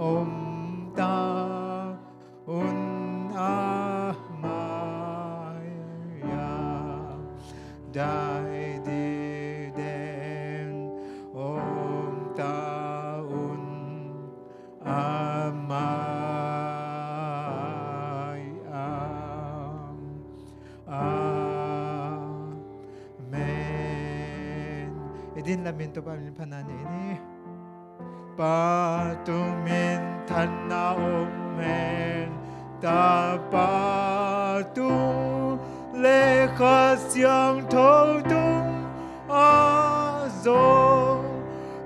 Om ta un amaya dai di den Om ta un amaya Amen Idin lamin to pa panani ini Patumin tanna omen tapatu lekhasyang thodung azo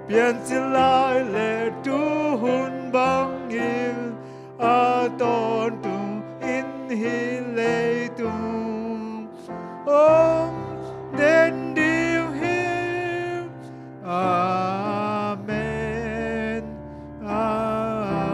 pian silai le tu hun bang il aton tu in hi le tu om den diu him Amen Amen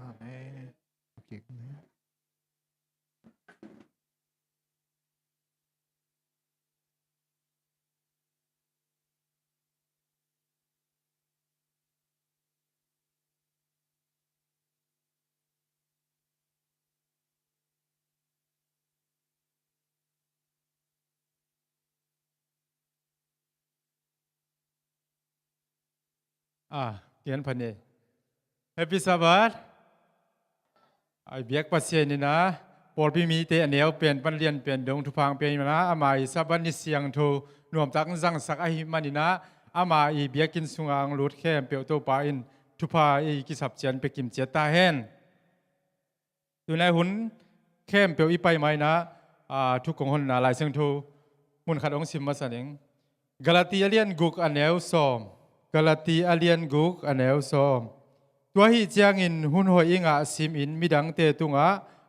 Amen Okay เรียนพันนี่ Happy Sabbath ไอ้เบียกปัสเซียนี่นะปอลพี่มีเตอันเดียวเปลี่ยนปันเรียนเปลี่ยนดงทุพังเปลี่ยนนะอามาอีสับบันนี่เสียงทูรวมจากจังสักไอ้มันนี่นะอามาอีเบียกินสุงอังรูดแค่เปียวโตปาอินทุพาอีกิสับเจียนไปกิมเจตาแฮนอยู่ในหุ่นแค่เปียวอีไปไหมนะทุกคนนะหลายเสียงทูมุนขัดองซิมมาสันเองกาลาติอาเลียนกุกอันเดียวซอมกาลาติอาเลียนกุกอันเดียวซอมตัวฮีเจียงอินหุ่นหอยอิงะซิมอินมีดังเตตุงะ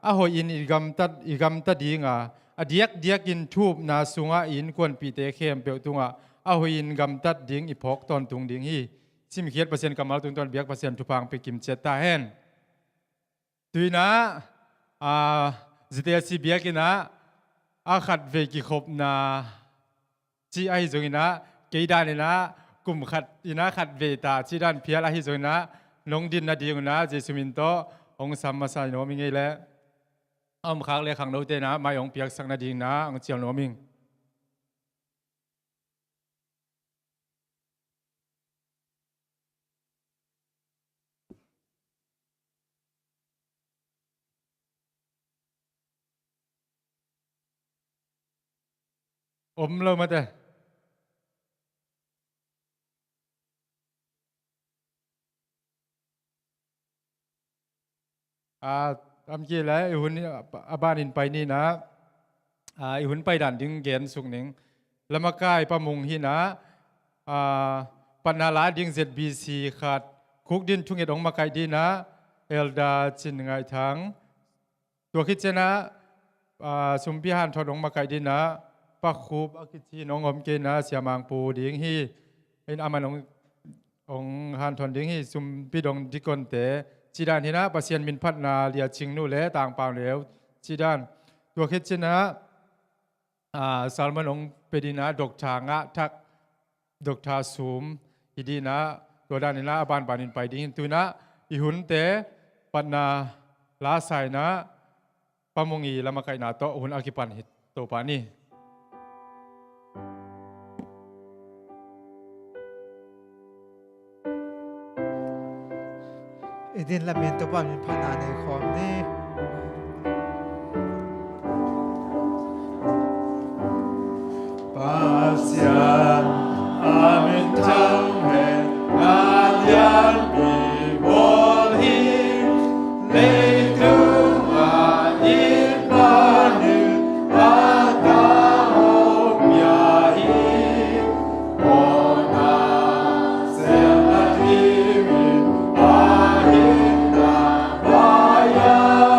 อะหอยอินอีกำตัดดีงะอะเดียกอินทูบนาสุงะอินกวนปีเตเข้มเปียวตุงะอะหอยอินกำตัดดิงอีพอกตอนตุงดิงฮีซิมเขียด%กำมัลตุงตอนเบียก%ทุพังไปกิมเจตาแฮนตุยนะจิเตซีเบียกินะอาขัดเวกิคบนาจีไอจงนะเกยดานี่นะกลุ่มขัดอีนะขัดเวตาจีด้านเพียละฮิจงนะลงดินนาดีนะเจสุมินโตองสัมมาสายโนมิงไงแลอ้อมคักเลยขังโนเตนะมาองเปียกสักนาดีนะองเจียวโนมิงอมเลยมาแต่ตามกี้แล้วอีหุ่นบ้านอินไปนี่นะอีหุ่นไปด่านดึงเกณฑ์สุกหนึ่งแล้วมาใกล้ประมงหินะปัญหาลาดึง ZBC ขาดคุกดินทุ่งเอ็ดองมาไกลดีนะเอลดาจินไงทั้งตัวคิดเจนะสุมพิหารทอดองมาไกลดีนะปักคูบอากิจีน้องอมเกนะเสียมังปูดิงฮีเป็นอามันองหานทอนดิงฮีสุมพิดงดิกอนเตจีดานที่นะปัสเซียนมินพัฒนาเลียชิงนู่และต่างเปล่าแล้วจีดานตัวคิดเจนะซาลมันองเปดีนะดอกทางะทักดอกทาสูมอีดีนะตัวด้านนี้นะบ้านปานินไปดิงตัวนะอีหุนเตปัญนาลาไซนะปามงอีละมาไกนาโตหุนอากิปันหิตโตปานี่Idin lamento pa min pananay ko ni Pasyan amin tanghen Nadyan bibolhi Leitung ayin banu Atahom yahi Ona selatimi Ahim na bayan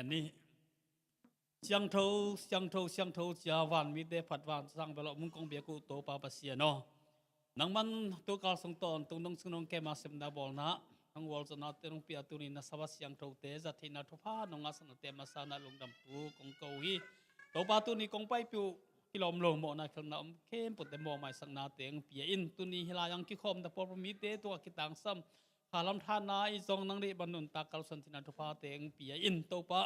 นนี้เสียงโทเสียงโทเสียงโทจะหวานมีแต่ผัดหวานสร้างไปแล้วมึงคงเบียกูโตปาปะเสียเนาะนังมันตัวกาลสงตอนตุงนงสุนงแกมาเสมดาบอลนะนังวอลจะนาเตนงเปียตุนีนะสวัสเสียงโทเตจะทินาทุพานงอาสนะเตมาสานาลงดำตูกงเกาฮีโตปาตุนีกงไปปิวกิลอมโลมอนะคลนาอมเข้มปุตเตมอไม่สังนาเตงเปียอินตุนีฮิลายังกิคอมตะปอรมีเตตัวกิตังซัมขาลำทานาอีจงนังริบันนุนตากาลสันตินาทุพาเตงเปียอินโตปา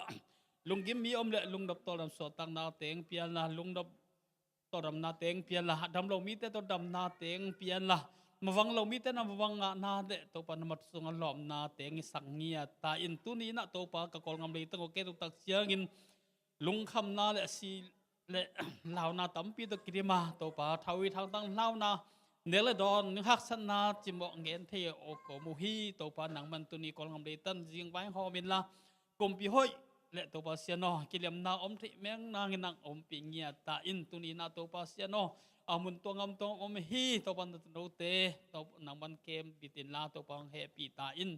ลุงกิมมีอมเลลุงดับตอดำสอตังนาเตงเปียนละลุงดับตอดำนาเตงเปียนละดำเรามีแต่ตอดำนาเตงเปียนละมาวังเรามีแต่นำวังงานาเดโตปานมัดสุงหลอมนาเตงสังเงียตาอินตุนีนะโตปากะกอลงามเลยตั้งโอเคตุตักเสียงินลุงคำนาเลสีเลลาวนาตัมปีตะกิริมาโตปาทาวิทางตั้งลาวนาเนลดอนนึกฮักสนาจิมเงนเทโอโกมุฮีโตปานังมันตุนีกอลงามเลยตั้งจิงไว้ฮอมินละกมปีห้อยและตัวปาเสียนอกิเลมนาอมทิแมงนางนังอมปิเงียตาอินตุนีนาตัวปาเสียนออามุนตัวงามตัวอมฮีตัวปันตุเตตัวนังบันเกมบิตินลาตัวปังเฮปีตาอิน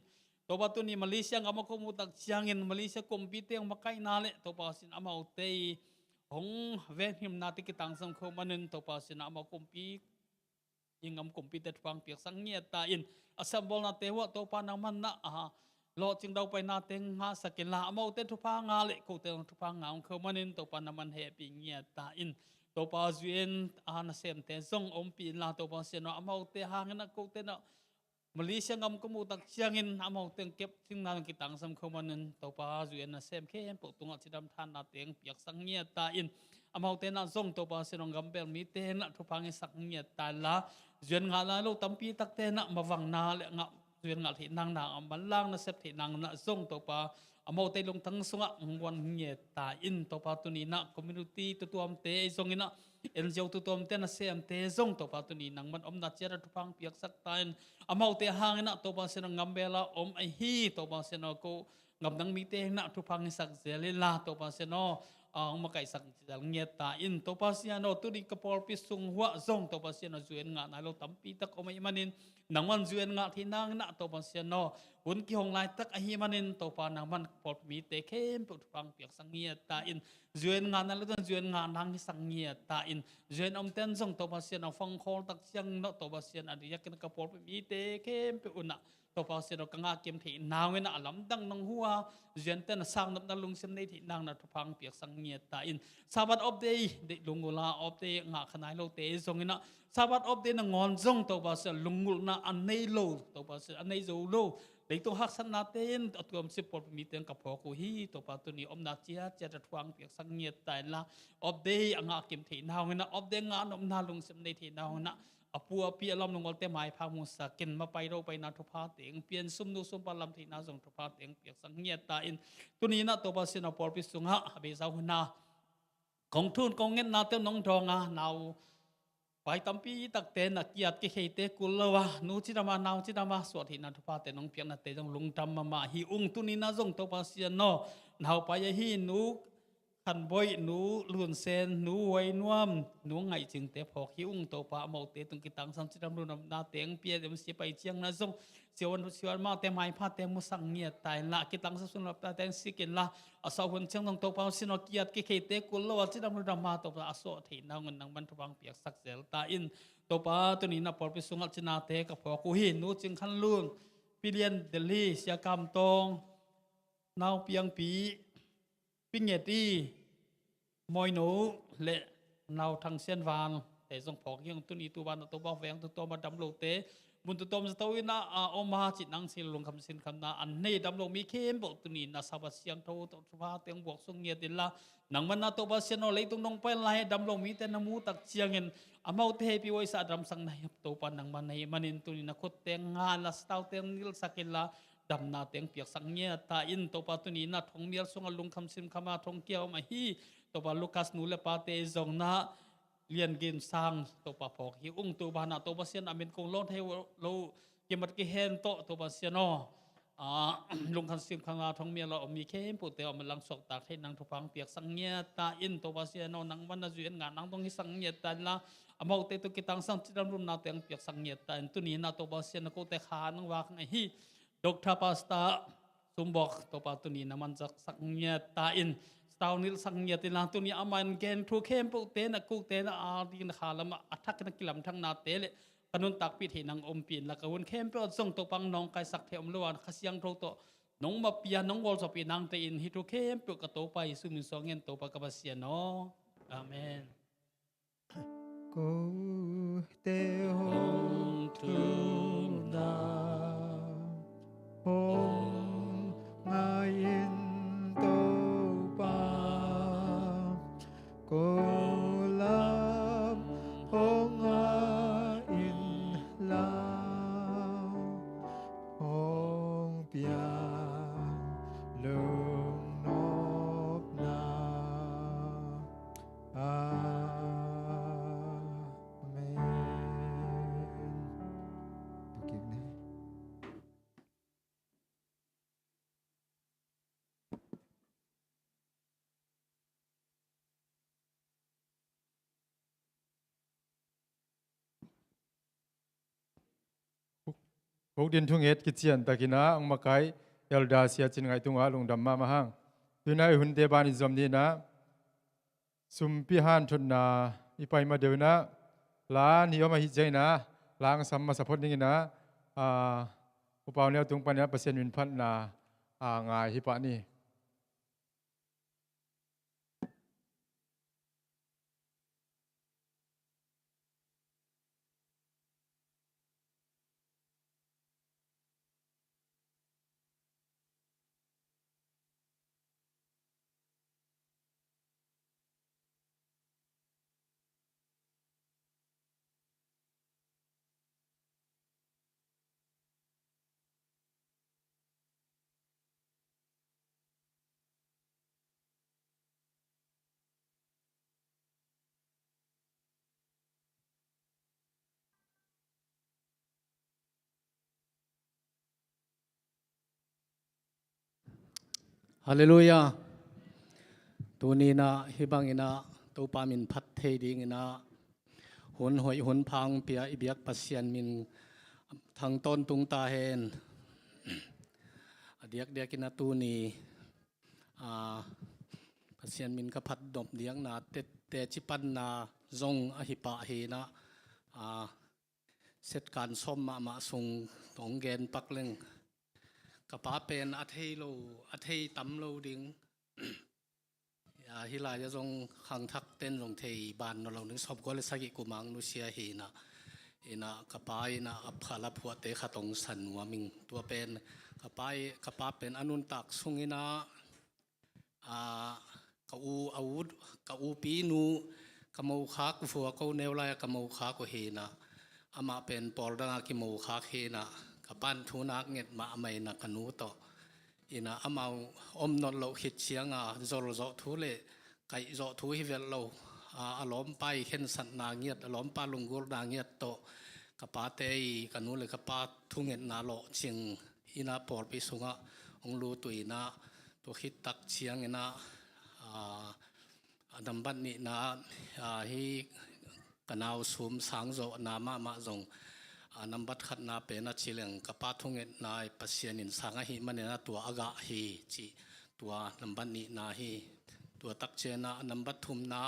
ตัวปาตุนีมาเลเซียงอามาคุมุตักเชียงอินมาเลเซียกมปีเตียงมาไกนาเลตัวปาสินอามาอุเตหงเวหิมนาติกิตังสังคมันึนตัวปาสินอามาคุมปียิงอมคุมปีเตตฟังเปียกสังเงียตาอินอาสัมบอลนาเตวะตัวปานังมันนะโลจึงเราไปนาเตงหาสกิลาเมาเตทุพางาเลกูเตทุพางาของเขามันินตัวปานามันเฮปีเงียตาอินตัวปาจุเอ็นอาณาเซมเตซงอมปีลาตัวปาเสนอเมาเตหางนักกูเตนะมาเลเซียงอมกมูตักเชียงอินเมาเตงเก็บสิ่งนั้นกิตังสัมเขามันินตัวปาจุเอ็นนาเซมเข้มปกตุงจิดำทานนาเตงเปียกสังเงียตาอินเมาเตนะซงตัวปาเสนองกัมเบลมีเตนะทุพางสังเงียตาละจุเอ็นงาลาโลตัมปีตักเตนะมาวังนาเลงะเรียนงานที่นางนางอัมบัลลังนะเสพที่นางนะส่งตัวปาอมเอาเตลงทั้งสงะวันเงียตาอินตัวปาตุนีนะคอมมูนิตี้ตัวมเตส่งอินะเอ็นเจ้าตัวมเตนะเสียมเตส่งตัวปาตุนีนางมันอมนัดเจระทุพังเปียกสักตายอมเอาเตหางนะตัวปาเสนงำเบลาอมไอฮีตัวปาเสนโกงำนังมีเตนะทุพังสักเจริลาตัวปาเสนang makai sak jalngeta in to pasiano tu di kapol pisung hua zong to pasiano zuen nga na lo tampi tak o mai manin nangman zuen nga thinang na to pasiano un ki hong lai tak ahi manin to pa nangman pol mi te khem pu pang piak sangieta in zuen nga na lo zuen nga nang sangieta in zuen om ten zong to pasiano fang khol tak siang no to pasian adi yak ka pol mi te khem pu una to pasiano ka nga kem thi nawen na alam dang nang hua zuen ten sang nap na lung sem nei thi nang na to pang piak sang ta in Sabbath of day de lungula of day nga khanai lo te zong ina Sabbath of day na ngon zong to ba sa lungul na anei lo to ba sa anei zo lo de to hak san natin atum sipor mi ten ka pho ko hi to pa tu ni om na chia cha ta thuang piak sang ngiet tai la of day anga kim thi naw ina of day nga nom na lung sem nei thi naw na apua pi alam nongol te mai pha mu sa kin ma pai ro pai na thu pha teng pian sum nu sum pa lam thi na jong thu pha teng piak sang ngiet ta in tu ni na to ba sin na por pi sunga be za hu na kong thun kong ngen na te nong thonga naw pai tampi tak te na kiat ke heite kulawa nu chi dama naw chi dama so thi na thu pha te nong piak na te jong lung tam ma hi ung tu ni na jong to pa sian no naw pa ye hi nuขันบ่อยหนูลุนเซนหนูไว้น่วมหนูไงจึงแต่พอคิ้วตัวปะเมาเตตุงกิตังสังจิตำรุนนาเตียงเปียเดมสิไปเจียงนะซงเสียวันเสียวันมาแต่ไม่พาแต่มุสังเงียตายละกิตังสัสุนละแต่สิกินละอาสาวันเชียงตรงตัวปะสินอกิยัดกิเคเตกุลละวัจิตำรุนมาตัวปะอาสอที่นางเงินนางบรรทุบังเปียกสักเซลตาอินตัวปะตัวนี้นับปอปิสุงัดจินาเตกับพอกูหินหนูจึงขันลุนปีเลียนเดลีเสียกรรมตรงนาวเปียงปีปิงเงตีมอยหนูเละนาวทางเส้นวานแต่ทรงพอกยังตุนีตัวบานตัวบ่แวงตัวมาดำโลเตบุญตัวมสตวินะอมาจิตนังสิลงคำสินคำนาอันนี้ดำโลมีเข้มบอกตุนีนาสาบเสียงโทตัวสุภาเตียงบวกทรงเงียดิละนังมันนาตัวบาเสียนอเลยตรงนงไปลายดำโลมีแต่นมูตักเชียงเงินอามาเทปีไว้สะดำสังในตัวปานังมันในมันอินตุนีนักเตียงงานละสตาวเตียงนิลสักิละดำนาเตียงเปียกสังเงียตาอินตัวปาตุนีนาทงเมียลทรงลุงคำสินคำมาทงเกี่ยวมาฮีตัวปาลูคัสนูเลปาเตจงนาเลียนกินสังตัวปาพอกฮิอุ้งตัวบานาตัวปาเซียนอเมนคงโลดให้โลเกมัดกิเฮนโตตัวปาเซียนอลุงคันสินคังอาทองเมียเรามีเข้มปุตเตอมันลังสกตากให้นางทุพังเปียกสังเงียตาอินตัวปาเซียนนางวันนาจุเอ็นงานนางต้องให้สังเงียตาละอมาเตตุกิตังสังจิตรรุมนาเตียงเปียกสังเงียตาตุนีนาตัวปาเซียนโกเตขานงวากไงฮีดอกทาปาสตา ซุมบอกตัวปาตัวนี้นะมันจะสักเงียตาอินสาวนี้สักเงียติลางตัวนี้อามันแกนทุเข้มปุเตนะกุเตนะอาดีนะคาละมาอัทักนักกิลำทั้งนาเตเลกนุนตักปิดให้นางอมปีนละกวนเข้มเปอส่งตัวปังน้องไกสักเทอมลวนขเสียงโทโตน้องมาเปียน้องวอลสปีนางเตอินฮิทุเข้มเปกโตไปซุมิสองเงินโตปากบเสียเนาะอาเมน Ko te hong tu na hong ngayon to pa ko lam hong ngayon lang hong piang lung nop na Hok din thung et kichian takina ang makai elda sia chin ngai tunga lungdam ma mahang tunai hun te bani zomni na sumpi han thunna ipai ma deuna la ni oma hi jaina lang samma sapot ningina upau ne tung panya pasien win phat na ngai hi pa ni Hallelujah. Tunina hibangina tu pamin phat thei dingina hun hoi hun phang pia ibiak pasian min thang ton tung ta hen adiak diakina tuni pasian min ka phat dop diang na te chipan na zong a hipa he na set kan som ma sung tong gen paklengกะปาเป็นอัทเฮโลอัทเฮตำโลดิงฮิลาจะทรงขังทักเต้นลงเทบานเรานึงสอบก็เลยสักกุมังนุเซียฮีนะอินะกะปายนะอับขะละพัวเตขะตงสันวามิงตัวเป็นกะปาเป็นอนุนตักสุงินะกะอูอาวุธกะอูปีนูกะมูคากุฟัวกะแนวลายกะมูคากุเฮนะอามาเป็นปอลดังกิมูคาเฮนะปันทุนักเงียดมาไม่นักนูต่ออินะอามาอมนนเราคิดเสียงจอลจอทุเลไก่จอทุฮิเวลเราอารมณ์ไปเห็นสัตนาเงียดอารมณ์ปาลงกุลนาเงียดต่อกะปาเตยกันนูเลยกะปาทุเงียดนาโลจิงอินะปอดไปสุงะองรูตุยนะตัวคิดตักเสียงอินะดัมบันนี่นะฮีกันเอาสูมสังโจนามาจงนับบัดขัดนาเป็นนัดชิเลงกับป้าทุ่งเงินนายปัสยานินสังหิมันเนี่ยตัวอากาฮีจีตัวนับบัดนี้นาฮีตัวตักเจนะนับบัดทุมนา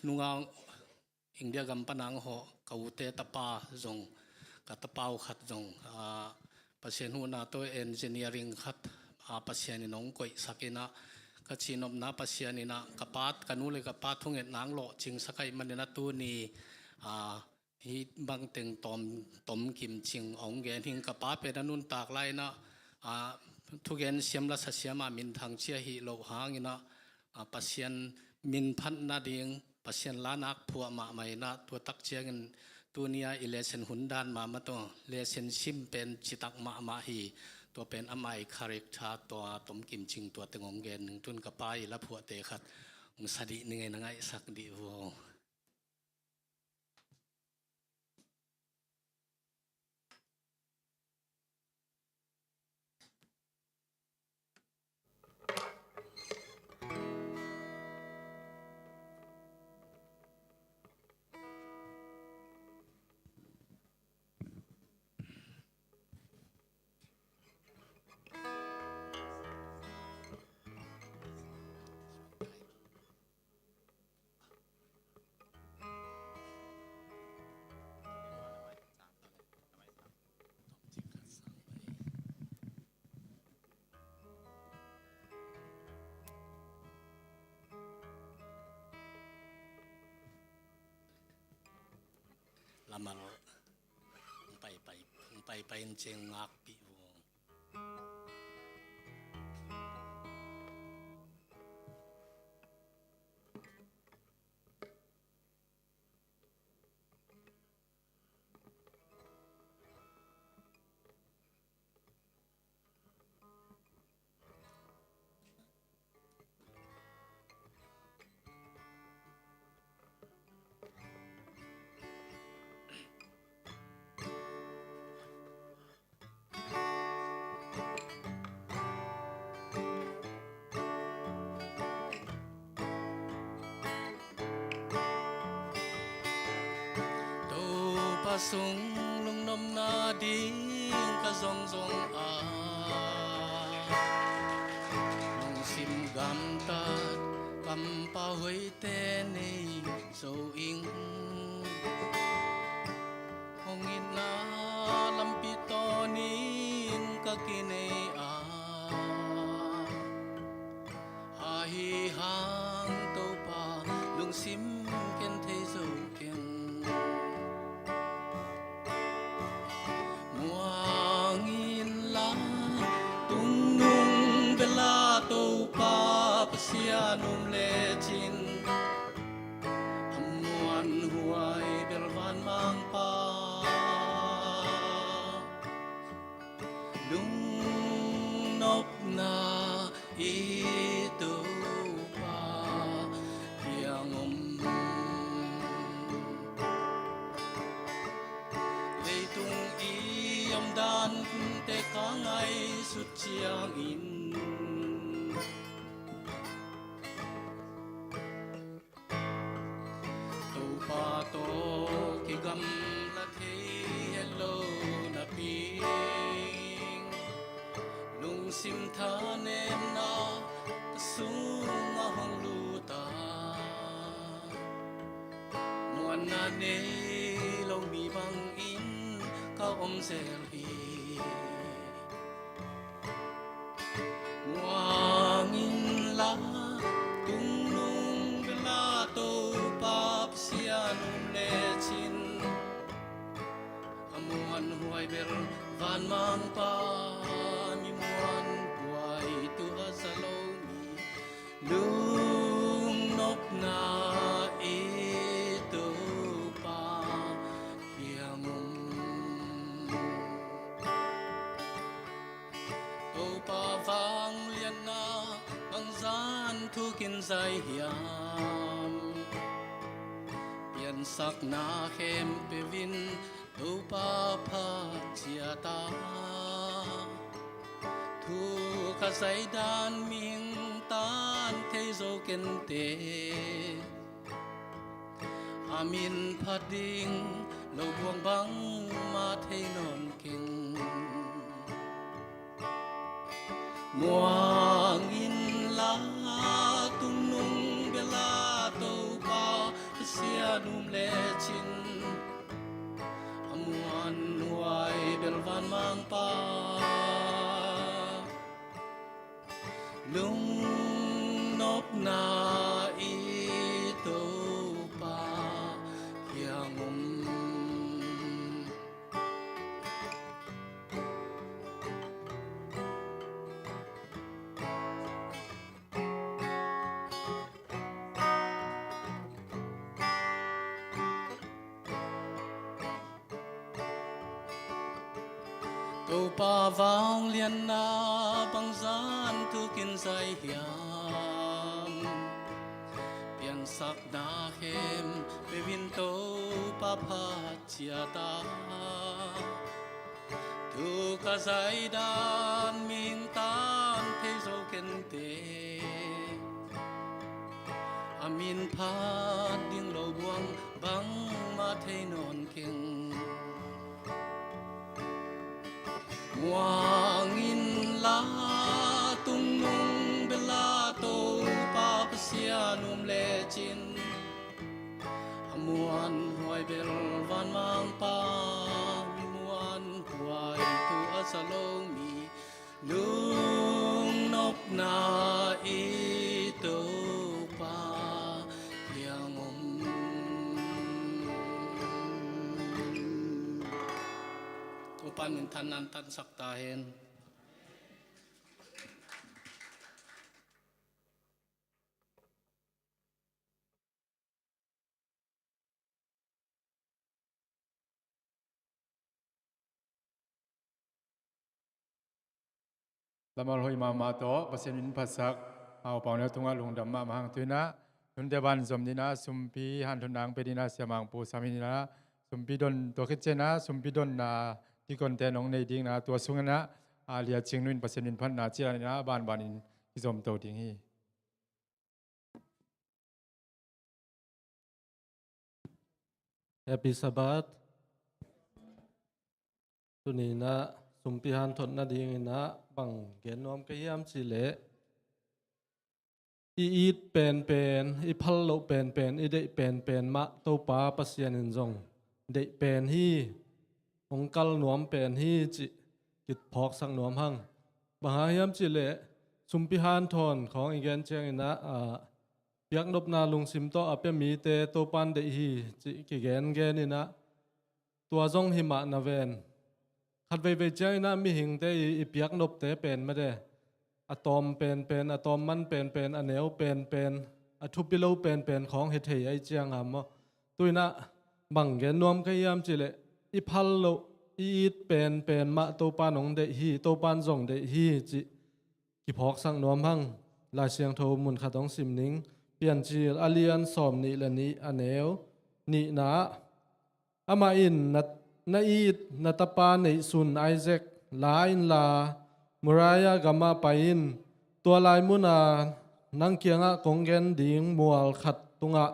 นุงเอาอินเดียกัมปนังหัวกาวเตตปาจงกับตปาวขัดจงปัสยานุนาตัวเอนจิเนียริงขัดปัสยานินองกุยสักินะกัจฉินอมนาปัสยานินะกับป้ากันูเลยกับป้าทุ่งเงินนางโลจิงสักไอมันเนี่ยตัวนี้ฮีบางตึงตอมกิมจิงองเกนหิงกะปาเป็นนุนตากไลนะทุเกนเสียมละสัเสียมามินทางเชียฮีโลหางินะปัสยันมินพันนาดิงปัสยันลานักผัวมาใหม่นะตัวตักเชียงินตัวเนียอิเลเซนหุนดานมาตัวเลเซนซิมเป็นจิตักมาฮีตัวเป็นอมัยคาริกชาตัวตอมกิมจิงตัวตึงองเกนหนึ่งตุนกะปายละผัวเตขัดองสดินึงไงนังไงสักดิว amalไปเจงงักปีวงสุงลุงนมนาดิงกะซงซงอาลุงซิมกำตาดกำปาหวยเตนีโซอิงหงอินนาลำปิตอนินกะกิเนอาหาฮีหางโตปาลุงซิมเก็นเทโซเก็นnum lechin amuan huai belvan mang pa lung nop na itu pa yang leitung iam dan te kangai sut chiang in to ki gam la the hello na ping lung sim tha nem na su nga hong lu ta muan na ne lo mi bang in ka om sel hi wang in la tung nung bela to num lechin amuan huai bel van mang pa mi muan huai tu asalomi lung nop na itu pa hiangum to pa vang lian na bang zan thu kin zai hiam sak na khem pe vin tu pa pha chia ta thu ka sai dan ming tan the zo ken te amin phading lo buang bang ma the non king muang in la tung nung bela to pa sia num lechin amuan huai belvan mang pa lung nop na itu pa hiangum to pa vang lian na bang zan tu kin sai hiam pian sak na hem pe vin to pa pha chia ta tu ka sai dan ming tan the zo ken te amin pha ding lo buang bang ma the non king muang in la tung nung bela to pa sia num lechin amuan huai bel van mang pa mi muan huai tu asalong mi lung nop na itu pa yang ปันทันนันตันสักตาเห็นละมาลอยมาโตปะเสนินภาษาเอาปองเนตุงะลุงดัมมาหังตุนะนุนเดบันสมนินะสุมปีหันทุนางเปดินะเสียมังปูสามินะสุมปีดนตัวคิดเจนะสุมปีดนนาที่คนแต่น้องในดิ่งนะตัวสุงนะอาเลียจิงนุนปะเสนินพันนาจิรานะบานอินที่สมโตดิ่งฮี Happy Sabbath ตุนีนะสุมพิหันทนนาดีงินะบังเกนอมกะยามจิเลอีดเป็นอีพัลโลเป็นอีเดเป็นมะโตปาปัสยานินจงเดเป็นฮีองกัลนวมเป็นฮีจิกิดพอกสังนวมหังบังหายามจิเลสุมพิหันทนของอีเกนเจงินะยักนบนาลุงซิมโตอเปมีเตโตปันเดฮีจิกิเกนเกนินะตัวจงหิมะนาเวนขัดเวเจนะมีหิงเตอีเปียกนบเตเป็นมาเดอะตอมเป็นอะตอมมันเป็นอะเนวเป็นอะทุบิโลเป็นของเฮเทไอเจียงหามตุยนะบังเกนนวมกะยามจิเลอีพัลโลอีดเป็นมะโตปานองเดฮีโตปานจงเดฮีจิกิพอกสังนวมหังลาเสียงโทมุนขัดต้องสิมนิงเปลี่ยนจีลอาเลียนสอมนิละนี้อเนวนินะอามาอินนาอีดนาตปาในซุนไอเซกลาอินลามุรายากามาไปอินตัวลายมุนานังเกียงะกงเกนดิงมัวลขัดตุงะ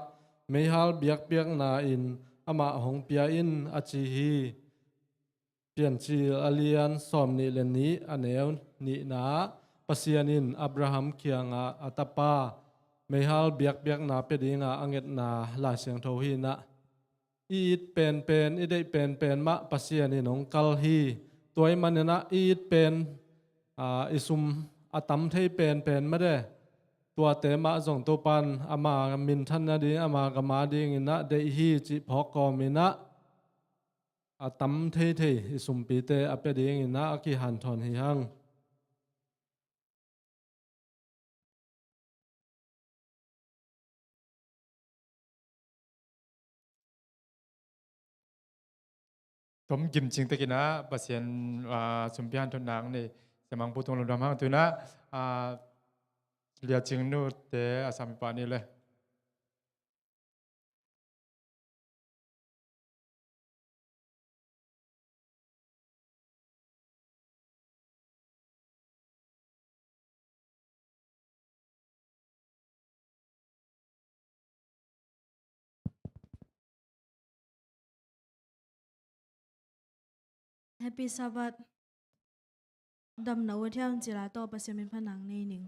เมฮัลเบียกนาอินอามาหงเปียอินอาจีฮีเปลี่ยนจีลอาเลียนสอมนิละนี้อเนวนินะปัสยานินอับราฮัมเกียงะอัตปาไม่ฮัลเบียกนาเปดิงาอังเกตนาลาเสียงโทฮีนะอีดเป็นอีได้เป็นมะปัสยานินองกัลฮีตัวมันนะอีดเป็นอิสุมอตัมเทเป็นไม่ได้ตัวเตมะส่งตัวปันอามามินทันนาดีอามากมาดีงินะเดฮีจิพอกอมินะอตัมเทอิสุมปีเตอเปดิงินะอกิหันทอนฮิฮังผมกิมจริงตะกินะปัสยานสุมพิหันทนางนี่สมังปูตงลุงดัมหังตุนะเลียจิงนูเตอาสามิปานี่เลยHappy Sabbath ดำหนาวเที่ยวจิราโตประเสมินผนังในหนึ่ง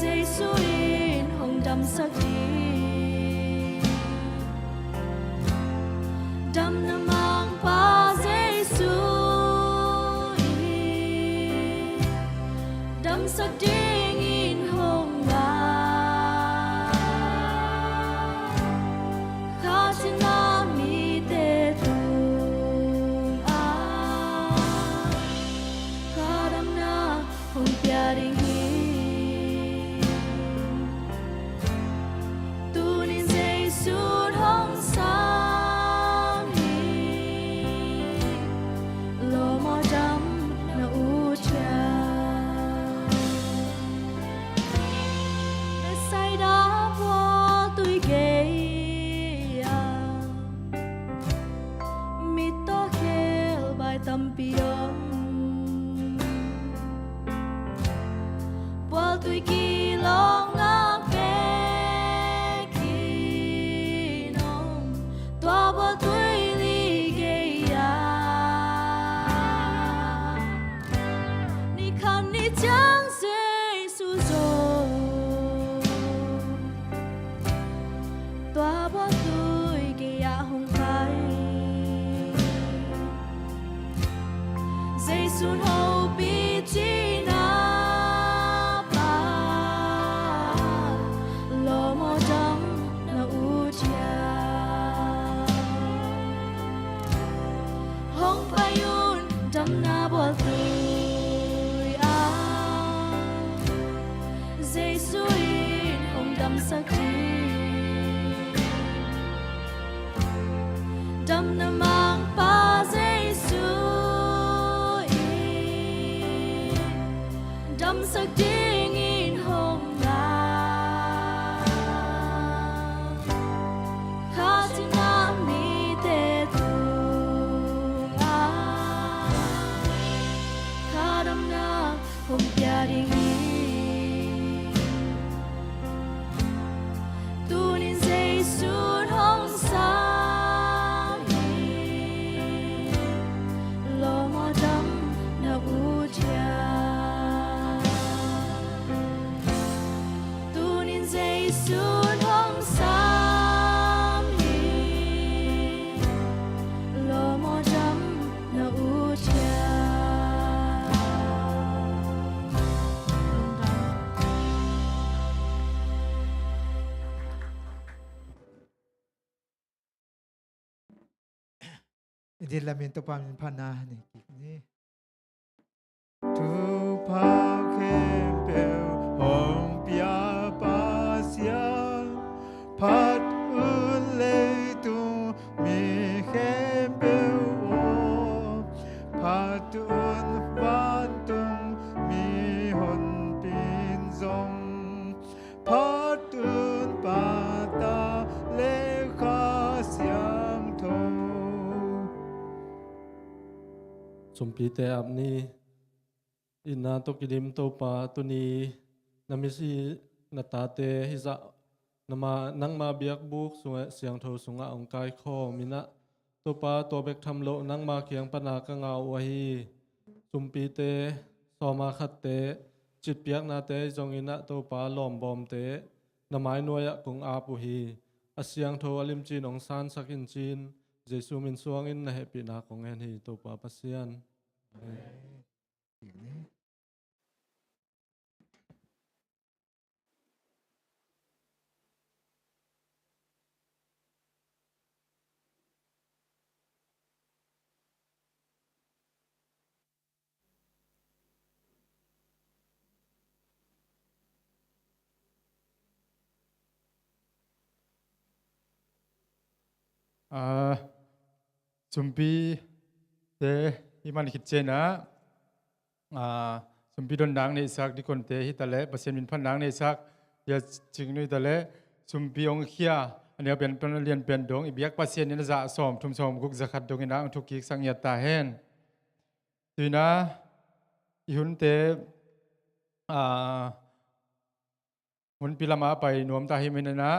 เ sắc điên in hồng ngà khá trên na mi tê tung à khá đam na hồng bia đình hi tu nên dây suốt hồng sáng hi lo mò đắm na u cha để say đá hoa tôi ghê mi to khel bài tâm pion qua tôi kỳ long ngã kê kỳ nông toa qua tôi li ghê ni khăn ni chẳng dễ su rồi toa qua tôi ghê hồng khai dây sun hậu bi chi na pa lo mo dam na u chia hong payun dam na bol tui a dây suin hong dam sakhi dam na mang pa dây dam sắc điên in hồng ngà khá trên na mi tê tung à khá đam na hồng bia đình hi tu nên dây suốt hồng sáng hi lo mò đắm na u chia dây suốt hồng sáng hi lo mò đắm na u chia Idin lamento pamin panahon ni tu pao kempel hong pia pasian pat un le tu mi kempel o pat un van tung mi hon pin zong pat un pata le kha siam tho สมปีแต่อับนี้อินนาตกิดิมโตปาตุนีนามิสีนาตาเตฮิจะนามานังมาเบียกบุกสุงเสียงโทสุงะองกายคอมินะโตปาตัวเบกทำโลนังมาเคียงปนากะงาวะฮีสมปีเตสอมาคัดเตจิตเปียกนาเตจงอินะโตปาหลอมบอมเตนามายนวยะกงอาปุฮีอเสียงโทอลิมจีนองซานสักินจีนเจซูมินสวงอินนะเฮปินาของแอนฮีโตปาปัสเซียนจุมปีเตฮิมันคิดเจนะจุมปีดนดังในสักที่คนเตฮิตะเลเปอร์เซ็นต์มินพันดังในสักอย่าจึงนุยตะเลจุมปีองเคียอันนี้เป็นต้นเรียนเป็นดงอีเบียกเปอร์เซ็นต์นี่จะสอมทุ่มสอมกุกจะขัดดงนะทุกกิกสังยตาเห็นตุยนะอีหุ่นเตหุ่นปีละมาไปนวมตาหิมินนะ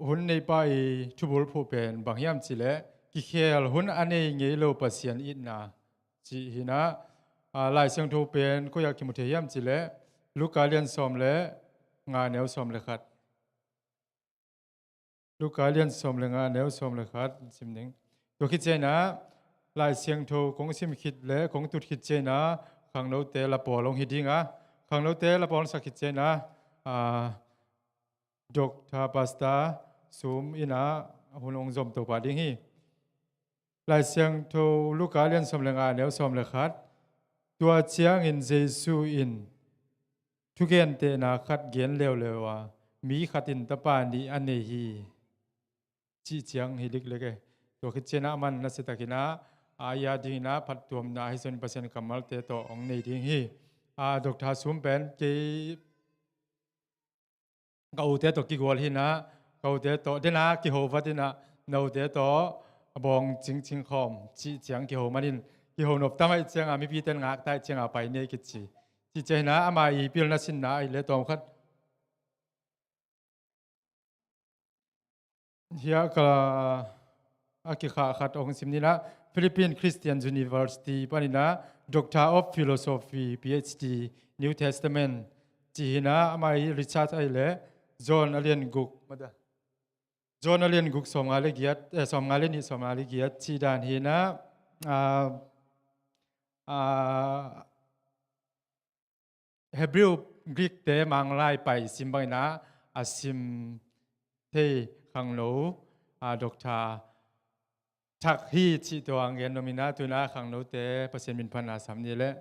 หุ่นในไปทุบุลผู้เป็นบางยามจิเลกิเคลหุ่นอันนี้เงี้ยโลเปอร์เซ็นต์อินนะจีหินะลายเสียงทูเป็นก็อยากกิมุเทียมจิเลลูกกาเลียนสอมเลงานแนวสอมเลยครับลูกกาเลียนสอมเลยงานแนวสอมเลยครับสิมหนึ่งตัวคิดเจนะลายเสียงทูของสิมคิดเลของตุดคิดเจนะขังโนเตละปอลงหิดิ้ง ขังโลเตละปอนสักขิเจนะดอกทาปาสตาซูมอินะหุนองจอมตัวปาดิ้งฮีลายเสียงโทลูกาเลียนสมเลงาเนวสมเลขัดตัวเจียงอินเจซูอินทุกเกนเตนาขัดเกนเลวว่ามีขัดอินตะปานีอันเนฮีจีเจียงฮิลิกเลกตัวขิเจนะมันนัสตะกินะอายาดินะพัดตัวมนาให้100%กัมมัลเตโตองในดิ้งฮีดอกทาซูมเป็นเกกาเตโตกิกวอลหินะกาเตโตเดนะกิโฮวัดนะนาเตโตบองจิงคอมจีเจียงกิโฮมานินกิโฮนบตามไอเจียงมีพีเตนงักไตเจียงไปเนกิจีจีเจนะอามาอีปิลนัสินนะไอเลตอมคัดเฮียกะอากิขาขัดองสิมนี่นะฟิลิปปินส์คริสเตียนยูนิเวอร์ซิตี้ปานินะ Doctor of Philosophy PhD New Testament จีนะอามาอีริชาร์ดไอเลจอห์นอเลียนกุกมาดาจอห์นอเลียนกุกสมงาเลเกียรติสมงาเลนี่สมงาเลเกียรติจีดานฮีนะHebrew Greek เตมังไลไปซิมบัยนะอาซิมเทขังโลดอกทาทักฮีจิตัวอังเกนโนมินาตุนาขังโลเตเปอร์เซ็นต์มินพันอาสามนี่แหละ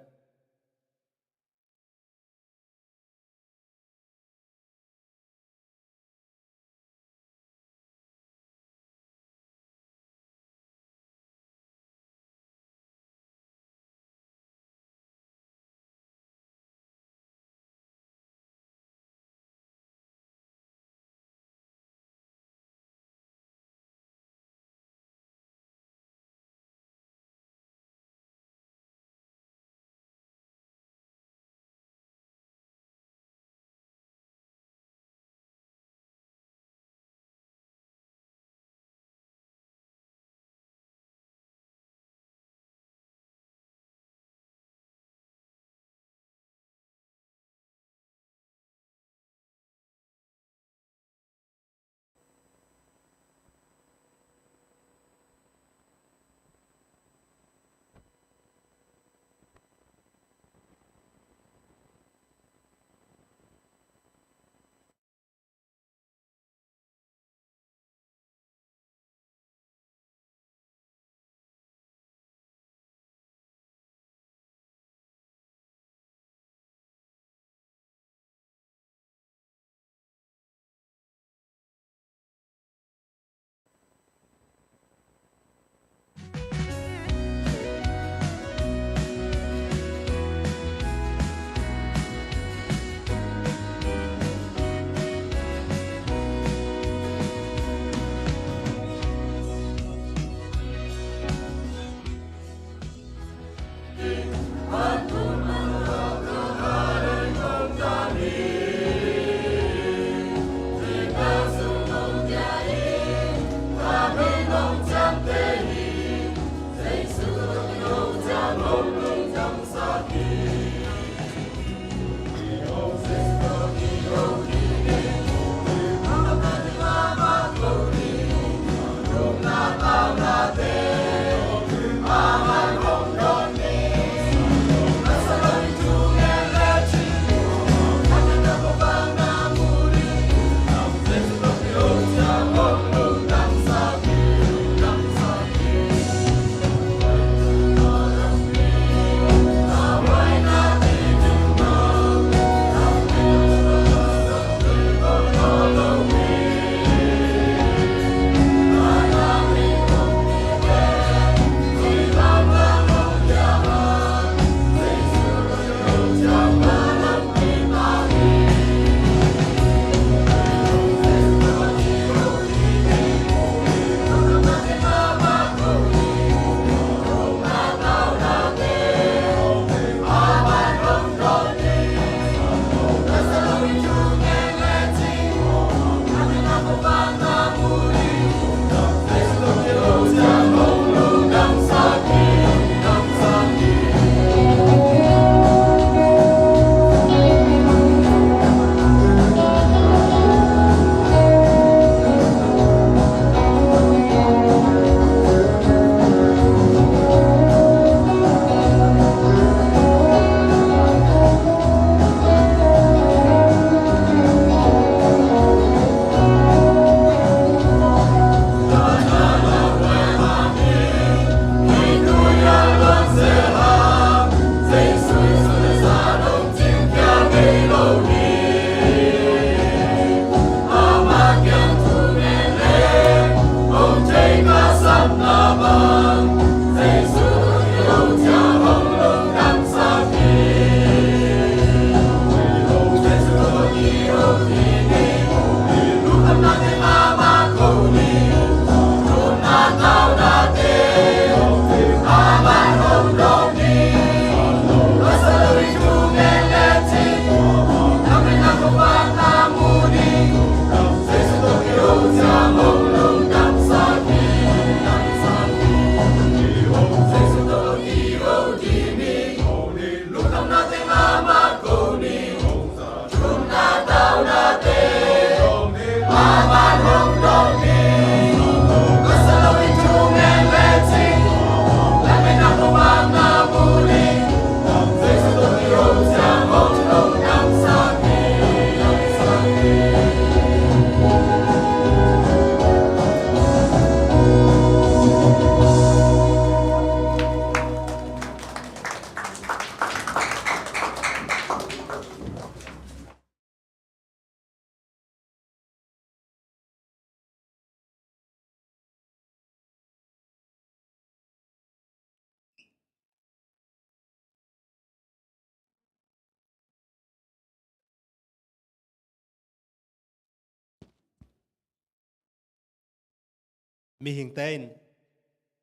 mi hing tein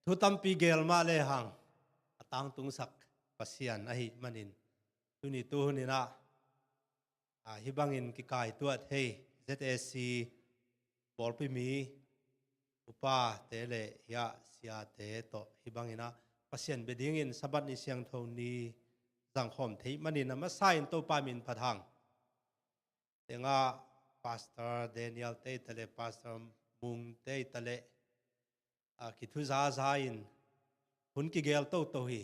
thu tam pi gel ma le hang atang tung sak pasian a hi manin tu ni tu ni na hi bangin ki kai tuat hei ZSC bol pi mi upa te le ya sia te to hi bangina pasian beding in sabat ni siang tho ni jang khom thei manin ma sain to pa min phathang tenga pastor Daniel te tale pastor mung te tale ki thu za za in hun ki gel to to hi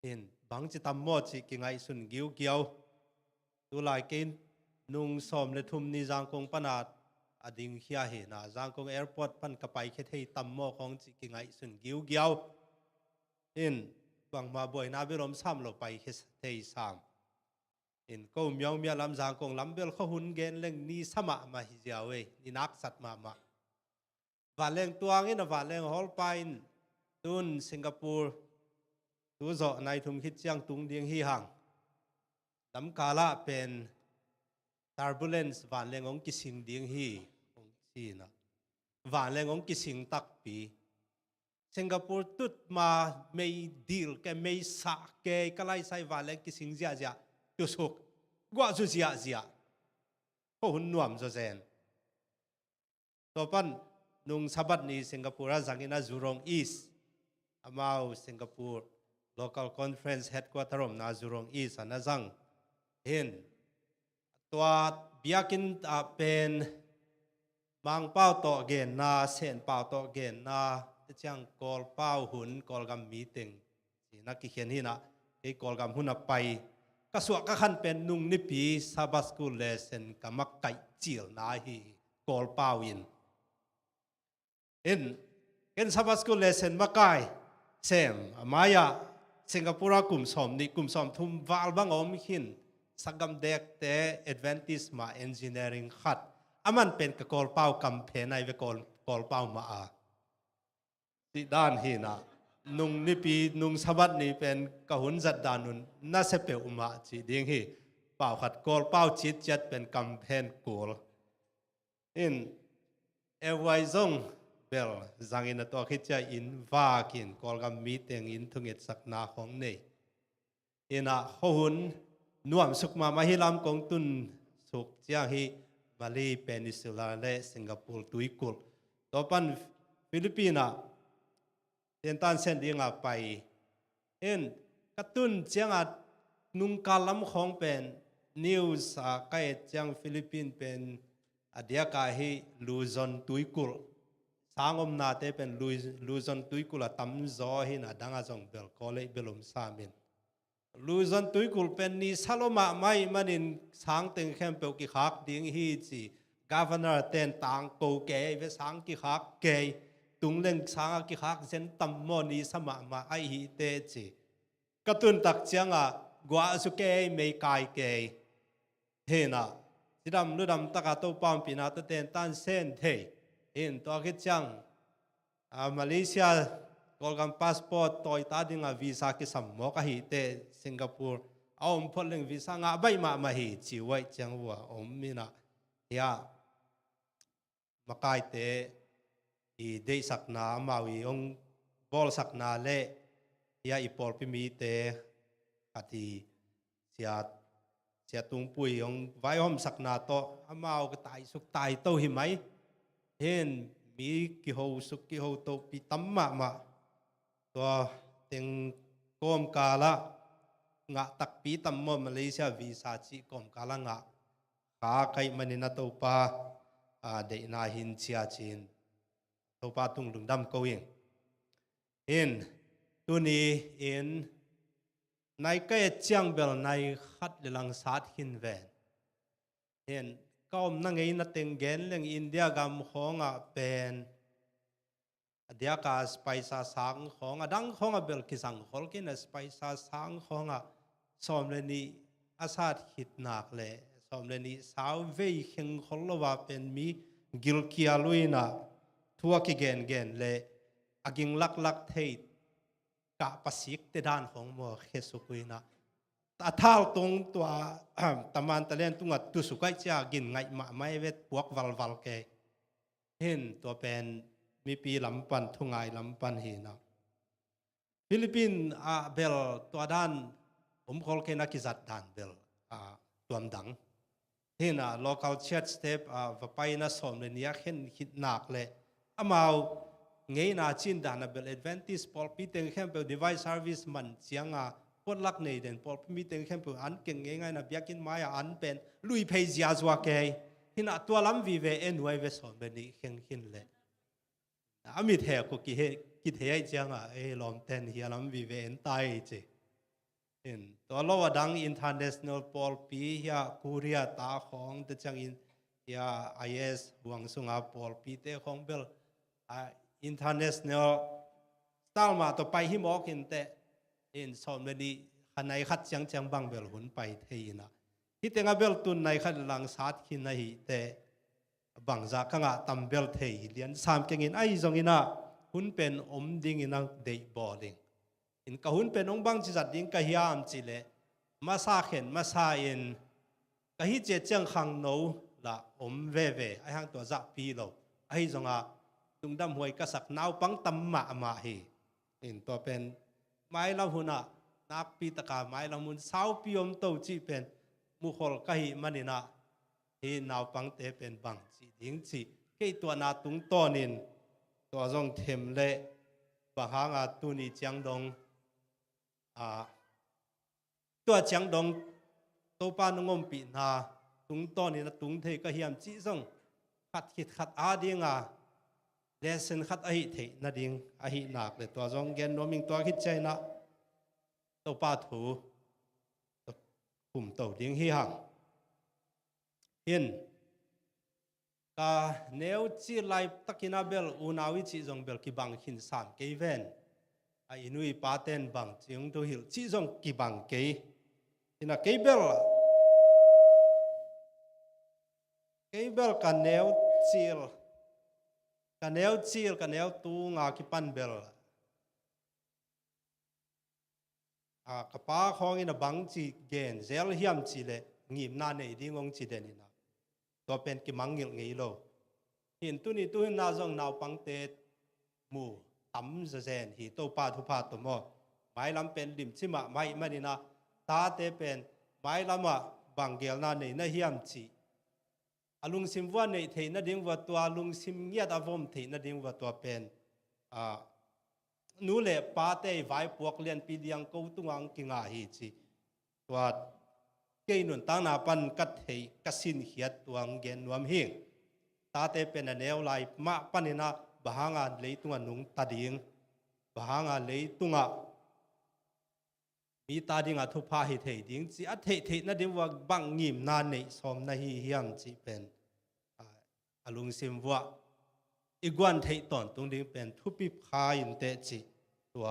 in bang chi tam mo chi ki ngai sun giu giau tu lai kin nung som le thum ni jang kong panat ading hia he na jang kong airport pan ka pai khe thei tam mo khong chi ki ngai sun giu giau in bang ma boy na bi rom sam lo pai khe thei sam in ko myong mya lam jang kong lam bel kho hun gen leng ni sama ma hi jawe ni nak sat ma và leng tuang in và leng hol pain tun Singapore tu zo nai thum khit chiang tung ding hi hang lam kala pen turbulence và leng ong kising ding hi ong chi na và leng ong kising tak pi Singapore tut ma mei deal ke mei sa ke kalai sai và leng kising zia zia tu suk gwa zu zia zia ho hun nuam zo zen to pan nung sabat ni Singapore zangina Jurong East amau Singapore local conference headquarter na Jurong East ana jang hin tua biakin a pen mang pau to gen na sen pau to gen na chang kol pau hun kol gam meeting na ki khian hi na ke kol gam hun a pai ka suwa ka khan pen nung ni pi sabas school lesson kamak kai chil na hi kol pau in sabas school lesson makai sem amaya Singapore kum som ni kum som thum wal bang om hin sagam dek te Adventist ma engineering khat aman pen ka kol pau kam phe nai ve kol pau ma a ti dan hi na nung ni pi nung sabat ni pen ka hun zat danun na se pe uma chi ding hi pau khat kol pau chit chat pen kam phen kol in ewai zong bel zangin to khitcha in va kin kolgam meeting in thunget sakna khong nei ina hohun nuam sukma mahilam kong tun suk chiang hi Bali Peninsula le Singapore tuikul to pan Filipina ten tan sen dinga pai en katun chiang at nung kalam khong pen news kai chiang Philippine pen adia ka hi Luzon tuikul sangom na te pen Luzon tuikula tam zo hin adanga jong bel kole belum samin Luzon tuikul pen ni saloma mai manin sang teng khem pe ki khak ding hi chi governor ten tang ko ke ve sang ki khak ke tung leng sang ki khak zen tam mo ni sama ma ai hi te chi katun tak chianga gwa su ke me kai ke he na sidam ludam taka to pam pina to ten tan sen the in to khit chang Malaysia kolgam passport toy ta dinga visa ki sammo ka hi te Singapore aum pholing visa nga bai ma hi chi wai chang wa om mina ya makai te I de sakna mawi ong bol sakna le ya ipol pi mi te ati sia tung pui ong vai hom sakna to amao ka tai suk tai to hi mai hen mi ki ho suk ki ho to pi tamma ma to teng kom kala งะตักปีตัมมอมาเลเซียวีซ่าจิกอมกาลังะขาไกมันนินาโตปาเดนาหินเชียจินโตปาตุงลุงดำโกยิงตุนีในก็เจียงเบลในขัดลังสาดหินแวนก็นั่งไงนัดเต็งเกนเรื่องอินเดียกำของเป็นเดียกาสไปซาสังของดังของเบลกิสังขอลกินสไปซาสังของสมเลนีอาซาดหิดนักเลยสมเลนีสาวเวย์เข่งขอลว่าเป็นมีกิลกิอาลุยนะทัวกิเกนเลยอากิงลักเทยกะปัสิกเตดานของมัวเฮสุกุยนะตาท้าตรงตัวตะมันตะเล่นตุงตุสุกัยจะกินไงมาไม่เวทพวกวัลเกเห็นตัวเป็นมีปีลำปันทุ่งไงลำปันเห็นฟิลิปปินส์เบลตัวด้านผมขอเกนักกิจด้านเบลตัวดังเห็นlocal church step ว่าไปนะสมเลยเนี่ยเห็นคิดหนักเลยมาไงน่าจินดานะเบล Adventist พอลปีเต็งเข้มเปล Device Service มันเสียงปวดลักในเด่นพอลปีเต็งเข้มเปลอันเก่งง่ายนะเบียกินไม้อันเป็นลุยเพย์ยาสวาเกยที่น่ะตัวล้ำวีเวเอ็นไว้เวสอนเป็นนี้เข่งหินเลยมีเทกุกิเฮกิเทยจังลอมเต้นเฮียล้ำวีเวเอ็นตายจีเห็นตัวเราว่าดัง International พอลปีเฮียคูเรียตาของแต่จังอินเฮีย IS หวังสุงพอลปีเตของเบลinternational style มาต่อไปหิมอกินแต่สอนวันนี้ขณะขัดจังบังเบลหุ่นไปเทียนะที่เต็งเบลตุนในขัดลังสาดขินในแต่บังจากข้างตัมเบลเทียเลียนสามเก่งไอ้จงอินะหุ่นเป็นอมดิ่งอินังเดย์บอลลิงก็หุ่นเป็นองบังจิตดิ่งก็ฮิามจิเลมาซาเข็นมาซาก็ฮิเจจังขังโนละอมเวไอ้ห้างตัวจับปีโลไอ้จงตุงดำหวยกษักนาวปังตัมมาเห็นตัวเป็นไม้ลำหุ่นนักปีตะกาไม้ลำหุ่นสาวพิยมโตจีเป็นมุขลกะหิมันนี่นะเห็นนาวปังเตเป็นบังจีดิ้งจีเกี่ยตัวนาตุงต้อนินตัวจงเทมเละบางหางตุนีจังดงตัวจังดงตัวปานงมปีนาตุงต้อนินตุงเทกะเฮียมจีจงขัดขิดขัดอาดีงเลเซนขัดอาหิเทนดิ่งอาหินักเลยตัวจงเกนโนมิงตัวคิดใจนะตัวป้าถูกลุ่มตัวดิ่งหิหังเห็นกาเนวจีไลตักินาเบลอุนาวิจิจงเบลกิบังหินสามเกยเวนอินุยปาเตนบังจิงตัวหิลจีจงกิบังเกยที่น่ะเกยเบลกันเนวจีลกันแนวจีลกันแนวตูงาคิปันเบลกป้าของอินบังจีเกนเซลเฮียมจีเลงีมนาเนดิ้งงจีเดนินะตัวเป็นกิมังยิลงี้โลหินตุนีตุหินนาจงนาวปังเตมูตั้มเซนหิโตปาทุพาตโมไม้ลำเป็นลิมชิมะไม้มันนี่นะตาเตเป็นไม้ลำบังเกลนาเนนเฮียมจีอลุงซิมว่าในเทนดิ่งว่าตัวลุงซิมเงียดอวมเทนดิ่งว่าตัวเป็นนูเล่ป้าเตยไว้พวกเลียนปีเดียงกูตุงังกิงาฮีจีตัวเกยนุนตั้งนาปันกัดเฮกัสินเฮียตัวเกนวมหิงตาเตเป็นแนวไลมาปันนะบางานเลยตุงนุงตาดิ่งบางานเลยตุงมีตาดิ่งทุพาหิเทดิ่งจีอัเทนดิ่งว่าบังงิมนานในสมนาฮีเฮียมจีเป็นอลุงซิมว่าอีกวันเทตอนตรงดิ่งเป็นทุปิพายินเตจีตัว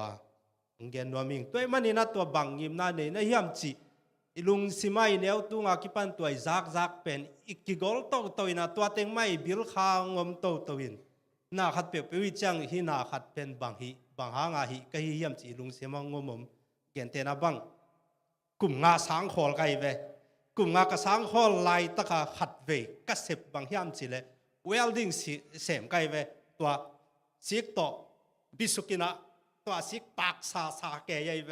เกนวมิงตัวมันนี่นะตัวบังงิมนานในเฮียมจีอีลุงซิไม่เลี้ยวตุงกิปันตัวจักเป็นอีกกิกอลโตตัวนะตัวเต็งไม่บิลขางมโตตัวอินน่าขัดเปียกวิจังฮีน่าขัดเป็นบังหางาฮีก็เฮียมจีลุงซิมังงมเกนเตนะบังกลุ่มงาสังขอลไกเวกลุ่มงากระสังขอลไลตะกะขัดเวกัสเซบบางยามจิเลเวลดิ้งเสมไกเวตัวซิกโตบิสุกินะตัวซิกปากซาเกยเว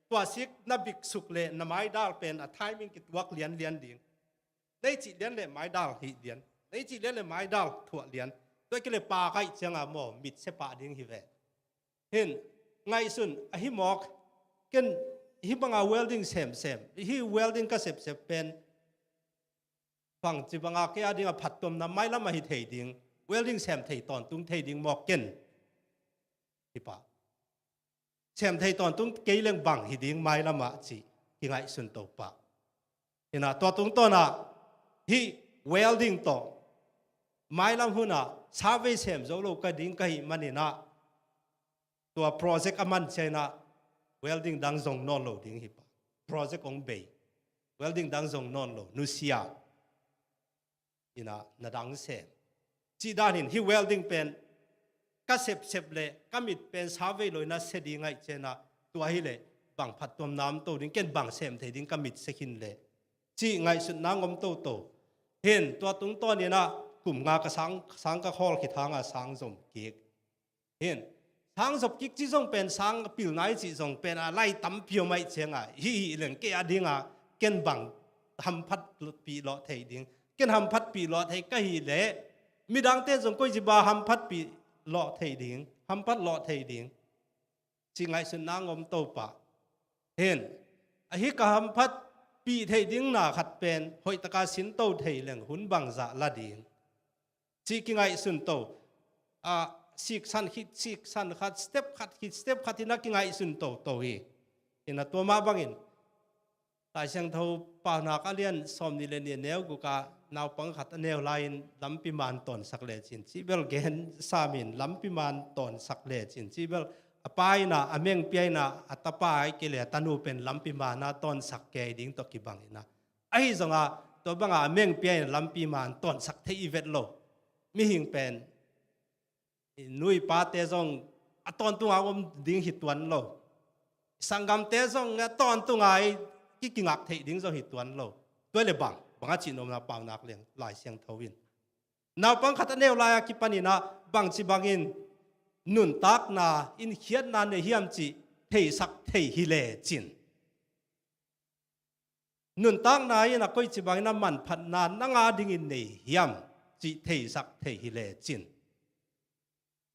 ตัวซิกนับิกสุกเลนไม้ดาลเป็นไทมิ่งกิดวักเลียนดิ่งได้จีเลียนเลยไม้ดาลหีเลียนได้จีเลียนเลยไม้ดาลถั่วเลียนตัวก็เลยปาไกเชียงอ่ะหมอมิดเสปะดิ่งฮีเวเห็นไงสุนอหิมอกกัน hi banga welding sem hi welding ka sep pen phang chi banga ke adinga phatom na mai lama hi thei ding welding sem thei ton tung thei ding mok ken hi pa sem thei ton tung ke leng bang hi ding mai lama chi ki ngai sun to pa ina to tung to na hi welding to mai lam huna survey sem zo lo ka ding ka hi manina to project aman chena welding dang zong non lo ding hi pa project ong bay welding dang zong non lo nusia ina na dang sem chi danin hi welding pen ka sep le kamit pen survey lo na se ding ngai chena to hi le bang phat tom nam to ding ken bang sem the ding kamit sekin le chi ngai sun na ngom to hen to tung to ni na kum nga ka sang ka khol ki thanga sang zom ki hen sang zop kik chi zong pen sang pil nai chi zong pen a lai tam pio mai chenga hi leng ke adinga ken bang ham phat pi lo thei ding ken ham phat pi lo thei ka hi le mi dang te zong koi ji ba ham phat pi lo thei ding ham phat lo thei ding chi ngai sun na ngom to pa hen a hi ka ham phat pi thei ding na khat pen hoi taka sin to thei leng hun bang za la ding chi ki ngai sun to a sik san khat step khat ina ki ngai sun to hi ina to ma bangin tai sang tho pa na ka lian som ni le ni neu gu ka naw pang khat neu lain lampi man ton sak le chin chi bel gen samin lampi man ton sak le chin chi bel apai na ameng piai na atapa ai ke le tanu pen lampi man na ton sak ke ding to ki bangina ai zonga to banga ameng piai lampi man ton sak the i vet lo mi hing pen nui pa te zong aton tu ngom ding hi tuan lo sangam te zong aton tu ngai ki kingak thei ding zo hi tuan lo toi le banga chi nom na paw nak leng lai siang thowin naw pang khat neu la ki panina bang chi bangin nun tak na in khiat na ne hiam chi thei sak thei hi le chin nun tak na ina koi chi bangina man phat na nanga ding in nei hiam chi thei sak thei hi le chin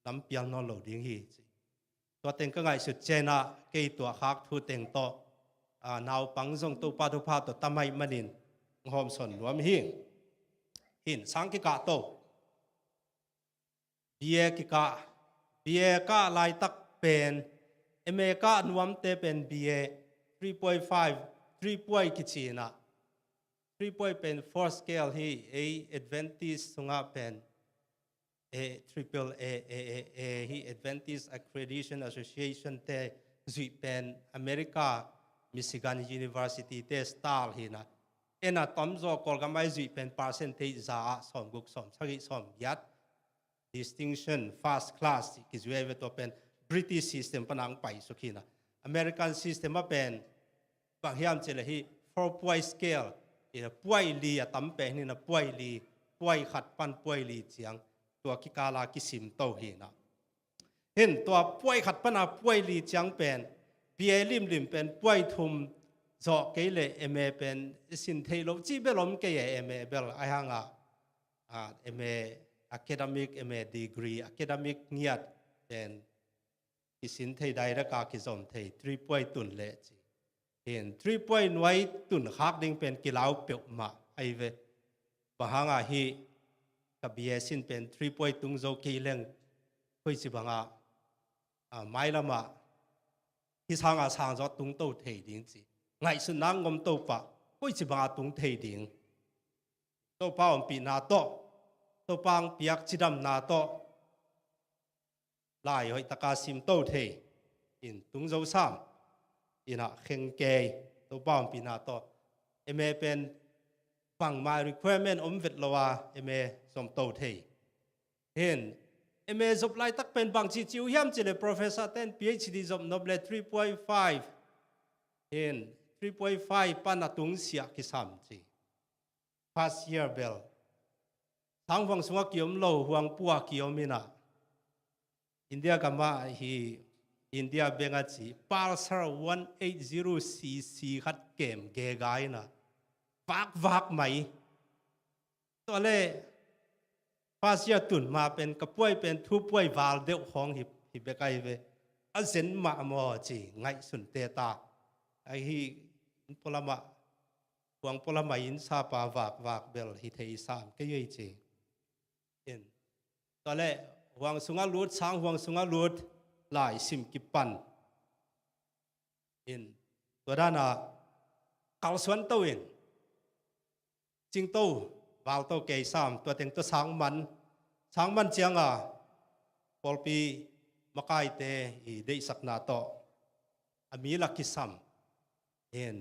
lam piang no lo ding hi to teng ka ngai su chena ke to khak thu teng to naw pang zong to pa to tamai manin ngom son luam hin sang ki ka to bie ka lai tak pen eme ka nuam te pen bie 3.5 3 point ki china 3 point pen 4 scale hi a advantage sunga pen A hi Adventist Accreditation Association te zui pen America Michigan University te star hina ena tomzo kolgamai zui pen percentage za som guk som sagi som yat distinction first class ki zui ve to pen British system panang pai sukina American system a pen panghiam chele hi 4 point scale ina poi li atam pe ni na poi li poi khat pan poi li chiangตัวกิกาลากิสิมโตเฮนะเห็นตัวป่วยขัดปนาป่วยลีจังเป็นเปียลิมเป็นป่วยทุมจอกเกเลเอเมเป็นสินเทโลจีเบลอมเกยเอเมเบลไอฮังเอเมacademic เอเม degree academic เงียดเป็นกิสินเทไดระกากิจอมเท3ป่วยตุนเลจีเห็น3ป่วยไว้ตุนฮักดิงเป็นกิลาวเปียวมาไอเวบะฮังฮีกับเบียสินเป็น3 point ตุงโจกีเลงคุยสิบังไม่ละมาที่ทางสางจอตุงโตเทดิงจีไงสุนังงมโตปะคุยสิบังตุงเทดิงโตป้าอมปีนาโตโตปังเปียกจิดำนาโตลายหอยตะกาซิมโตเทอินตุงโจซ้ำอินะเข่งเกยโตป้าอมปีนาโตเอเมเป็นฟังมา requirement อมเวทลวาเอเมสมโตเทเห็นเอเมจบไล่ตักเป็นบางจิจิวย่ำจิเล professor 10 PhD จบนบเล 3.5 เห็น 3.5 ปานาตุงเสียกิสามจี past year bell ทางฝั่งสวกิยมโลห่วงปัวกิยมินะอินเดียกัมมาฮีอินเดียเบงาจี Pulsar 180 cc ขัดเกมเกกายนะวักไหมตัวเล่ภาษาตุนมาเป็นกระป่วยเป็นทุบป่วยวาลเดียวของหิบเบกายเวอเซนมาโมจีไงสุนเตตา ai hi polama huang polama in sa pa wak bel hi thei sam ke yei chi in to le huang sunga lut sang huang sunga lut lai sim ki pan in to dana kal suan to in jing to wal to ke sam to teng to sang man chiang a polpi makai te i dei sakna to amila kisam in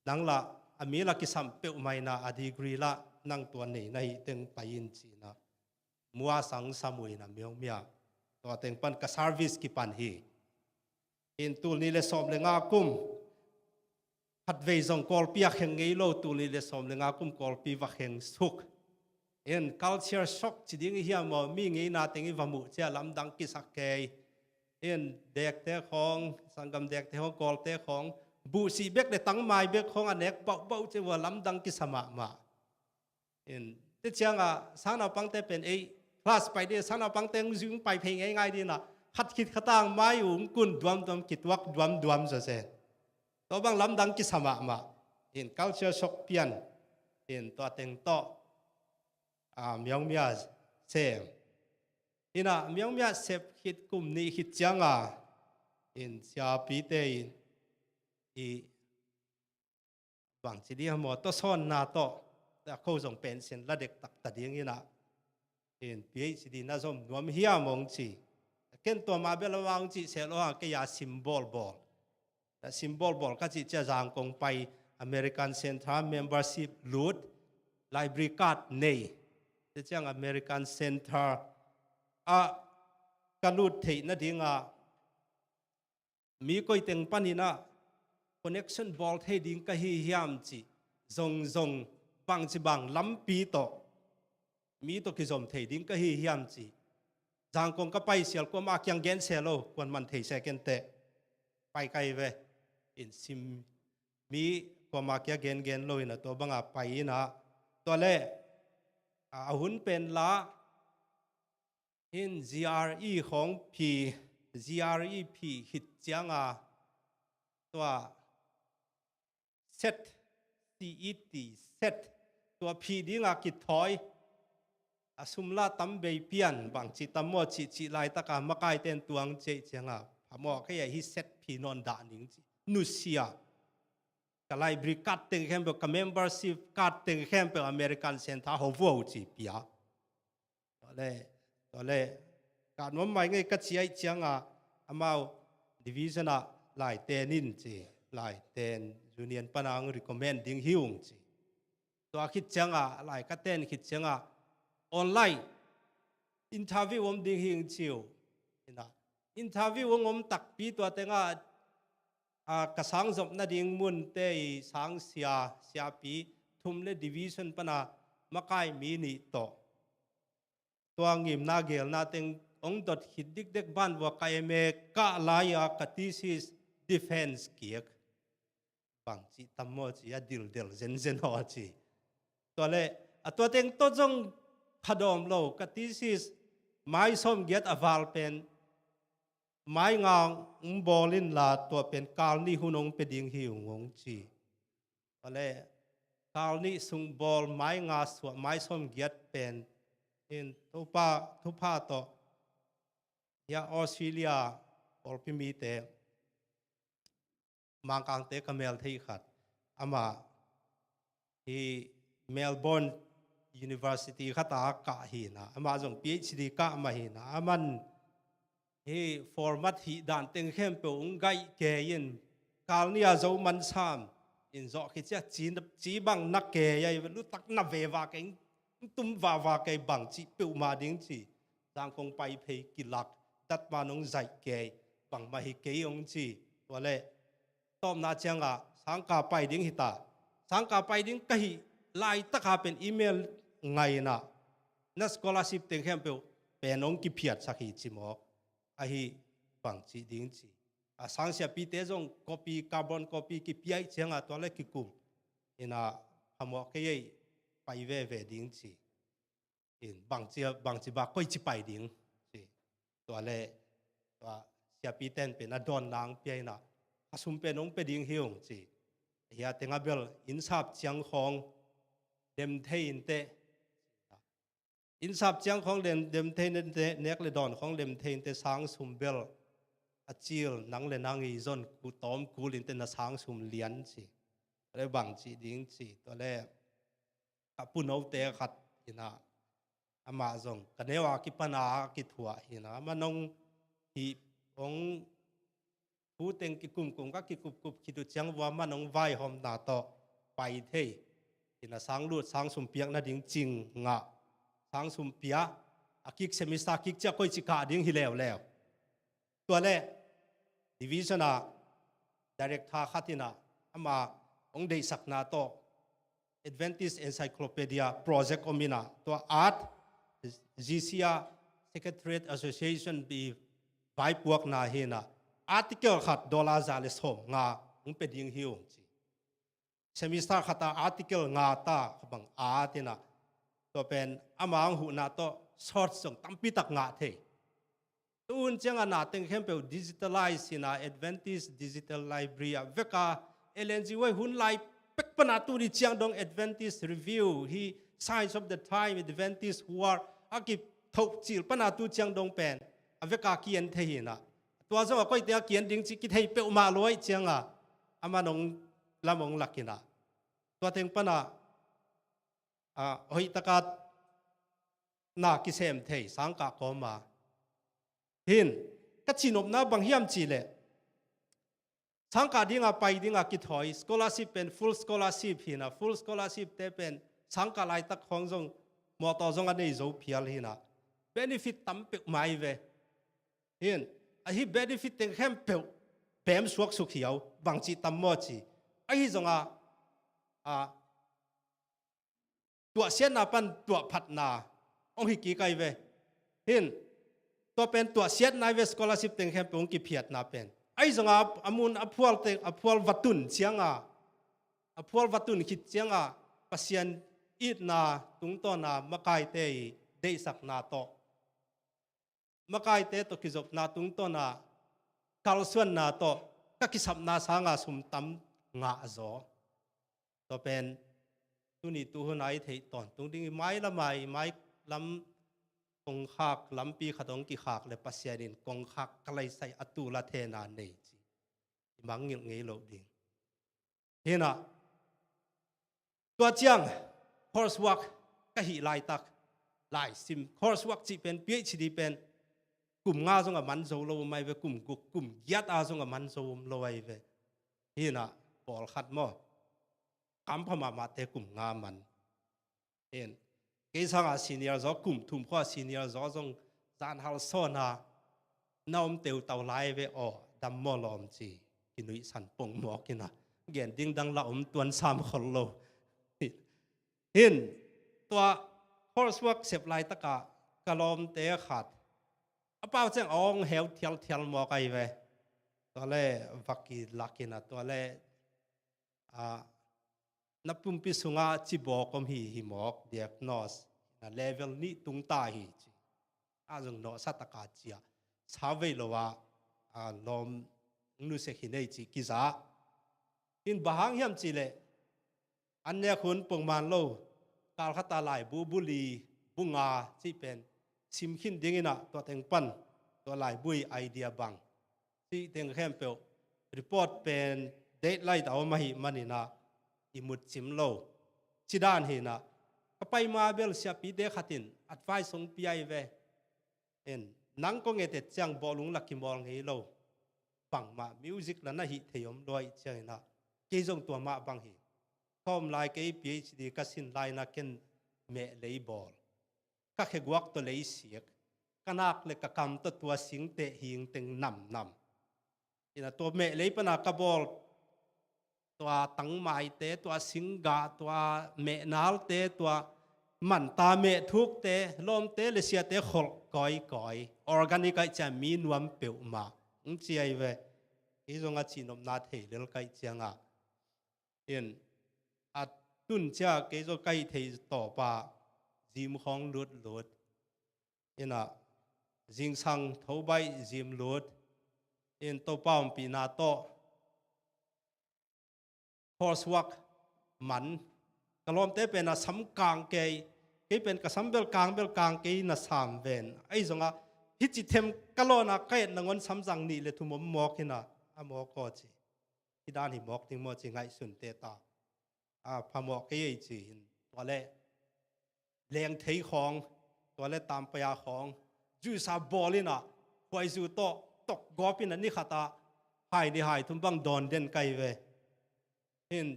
nangla amila kisam pe umai na a degree la nang to nei nai teng pain chi na mua sang samui na myong mya to teng pan ka service ki pan hi in tul ni le som le nga kum hat vei zong kol pia kheng ngei lo tul ni le som le nga kum kol pi va kheng suk in culture shock chi ding hiam mo mi ngei na teng i vamu che lam dang ki sak ke in dek te khong sangam dek te khong kol te khong bu si bek le tang mai bek khong anek pau che wa lam dang ki sama ma in te chianga sang na pang te pen ei class pai de sang na pang teng jung pai phei ngai ngai di na khat khit khatang mai um kun duam kitwak duam za se to bang lam dang ki sama ma in culture shock pian in to teng to myong mya se ina myong mya sep khit kum ni khit changa in sia pi te in i bang chi di mo to son na to ta ko jong pen sen la dek tak ta ding ina in phd na som nuam hia mong chi ken to ma bel wang chi se lo ha ke ya symbol ball ta symbol ball ka chi cha jang kong pai American Central membership lut library card nei te chang American Center kalut thei na dinga mi koi teng panina connection ball thei ding ka hi hiam chi zong bang chi bang lampi to mi to ki zom thei ding ka hi hiam chi jang kong ka pai sial ko ma kyang gen selo kon man thei second te pai kai ve in sim mi ko ma kya gen lo ina to banga pai na to le ahun pen la in GRE ของ GREP หิดจังตัว set CET set ตัว P ดิ้งกิดถอยสุมลาตำเบยเปียนบางจิตมอจิลายตะกามะกายเต้นตวงเจจังพมอแค่ยังฮิ set P นอนดานิงนุเซียกไลบริกัดเต็งแคมเปกับ membership กัดเต็งแคมเปอเมริกันเซ็นทรัลฮาวจีปียตอนแรกการว่าไม่ไงก็เชียร์จังมาdivision หลายเตนินจีหลายเตนยูเนียนปนัง recommending หิวจีตัวคิดจังหลายก็เต้นคิดจังออนไลน์ interview ผมดิ้งหิวจิวนะ interview ผมตักปีตัวเต็งกระสังจบนาดิ้งมุนเตยสังเสียปีทุ่มเล division ปนามาไกมีนิโตตัวงิมนาเกลนาเต็งองดดหิดดิกเด็กบ้านว่าไกเมกะลายกติสิส defense เกียกบางจีตัมโมจีดิลเซนหัวจีตัวเล่ตัวเต็งตัวจงพดมโลกติสิสไม่สมเกียรติอวาลเป็นไม่งางบอลินลาตัวเป็นกาลนี่หุนงเป็นดิ่งหิวงงจีตัวเล่กาลนี่สุงบอลไม่งาสวไม่สมเกียรติเป็นinทุพาโตยาออสเตรเลียออลปิมีเตมังกังเตกเมลที่ขัดอามาที่เมลเบิร์น University ขัดอากาหินะอามาส่ง PhD กะมาหินะอามันที่ฟอร์มัตที่ด่านเต็งเข้มเปองไกเกยินกาลนี้จะมันซ้ำอินโซคิดจะจีบังนักเกยรู้ตักนับเววาเก่งตุ้มวาไกบังจีเปียวมาดิ้งจีจางคงไปเพยกิลักดัดมานงใจเกยบังมาฮิเกยองจีตัวเล่ต้มนาเจียงสังกาไปดิ้งหิตาสังกาไปดิ้งกะหิไล่ตะขาเป็นอีเมลไงนะนักสกอลาร์ชิพเต็งเข้มเปียวเป็นองกิเพียรสักหิจิมอไอหิบังจีดิ้งจีสังเสียปีเตจงคอปีคาร์บอนคอปีกิเปียเจียงตัวเล่กิกุมอินะพมอเกยไปเวดิ้งจีอินบางจีบาก็จีไปดิ้งจีตัวเล่ตัวเสียปีเต้นเป็นอดอนนางเปียนะ asum pe nong pe ding hiung chi ya tenga bel insap chiang khong dem thein te insap chiang khong dem thein te nek le don khong dem thein te sang sum bel achil nang le nang i zon ku tom kulin te na sang sum lian chi le bang chi ding chi to le apu no te khat ina ama zong kanewa ki pana ki thua ina manong hi ong pu teng ki kum ka ki kup ki tu chang wa manong vai hom na to pai the ina sang lut sang sum piak na ding ching nga sang sum pia akik semester kik cha koi chi ka ding hi lewตัวเลdivision a director khatina ama ong dei sakna to Adventist Encyclopedia project omina to art GCA Secretariat Association bi vai puak na hena article khat dollar zale som nga ung pe ding hiung chi semester khata article nga ta bang atina to pen amang hu na to short song tampi tak nga the tun chang ana teng khem pe digitalize ina Adventist digital library veka LNG wai hun lai pek pana tu ri chiang dong Adventist review hi signs of the time Adventist who are akip thok chil pana tu chiang dong pen aveka kian the hi na tua zo koi te kian ding chi ki thei pe ma loi chiang a ama nong lamong lakina tua teng pana hoi takat na ki sem thei sang ka ko ma hin ka chinop na bang hiam chi le sang ka dinga pai dinga ki thoi scholarship pen full scholarship hina full scholarship te pen sang ka lai tak khong jong mo to jong anei zo phial hina benefit tam pe mai ve hin a hi benefit teng hem pe pem suak su khiau bang chi tam mo chi a hi jong a tua sian na pan tua phat na ong hi ki kai ve hin to pen tua siat nai ve scholarship teng hem pe ong ki phiat na pen ai zonga amun aphual watun chianga aphual watun khit chianga pasian it na tung to na makai te dei sak na to makai te to kizop na tung to na kalsuan na to ka kisap na sanga sum tam nga zo to pen tuni tu hunai thei ton tung ding mai la mai lam kong khak lampi khatong ki khak le pasianin kong khak kalai sai atu la the na nei chi mangil ngei lo ding hena tua chiang coursework ka hi lai tak lai sim coursework chi pen PhD pen kum nga zonga man zo lo mai ve kum giat a zonga man zo lo ai ve hena pol khat mo kam phama ma te kum nga man hen ke sanga senior zo kum thum kho senior zo jong zan hal so na naum teu tau lai ve o dam mo lom chi kinui san pong mo kina gen ding dang la tuan sam khol lo hin tua coursework sep lai taka kalom te khat apao chang ong heu thial mo kai ve to le vaki lakina to le napum pi sunga chibo kom hi mok diagnose na level ni tung ta hi chi a jong no sataka chia sawe lowa lom nu se hinei chi kiza in bahang hiam chi le anne khun pongman lo kal khata lai buli bunga chi pen sim khin dingina to teng pan to lai bui idea bang chi teng khem pe report pen deadline ta ma hi manina imut chimlo chidan hina kapai ma bel sia pi de khatin advice ong pi ai ve en nang ko ngete chang bolung lakimol ngei lo bang ma music la na hi theyom loi chaina ke jong to ma bang hi thom lai ke PhD ka sin lai na ken me lei bol ka khegwak to lei siek kanak le ka kam to tua sing te hing teng nam ina to me lei pana ka bol tua tang mai te tua singa tua me nal te tua man ta me thuk te lom te le sia te khol koi organic ai cha mi nuam pe ma ung chi ai ve i zonga chinom na the lel kai changa in at tun cha ke zo kai thei to pa jim khong lut ina jing sang thobai jim lut in to paum pi na to coursework มันกลอมเตเป็นสัมกางเกยเป็นกสัมเบลกางเกยนะสามเวนไอ้จงอ่ะฮิจิเทมกลอนะเกยนังวันสัมจังนี่เลยทุมมอกหินะอะมอกก็จีที่ด้านหิมอกทิ้งมอจิงไงสุนเตตาพามอกเกยจีตัวเล่แรงเทของตัวเล่ตามปยาของจูซาบอลินะควยจูโตตกกอปินันนี่ขตาหายดีหายทุมบังดอนเด่นไกเวเห็น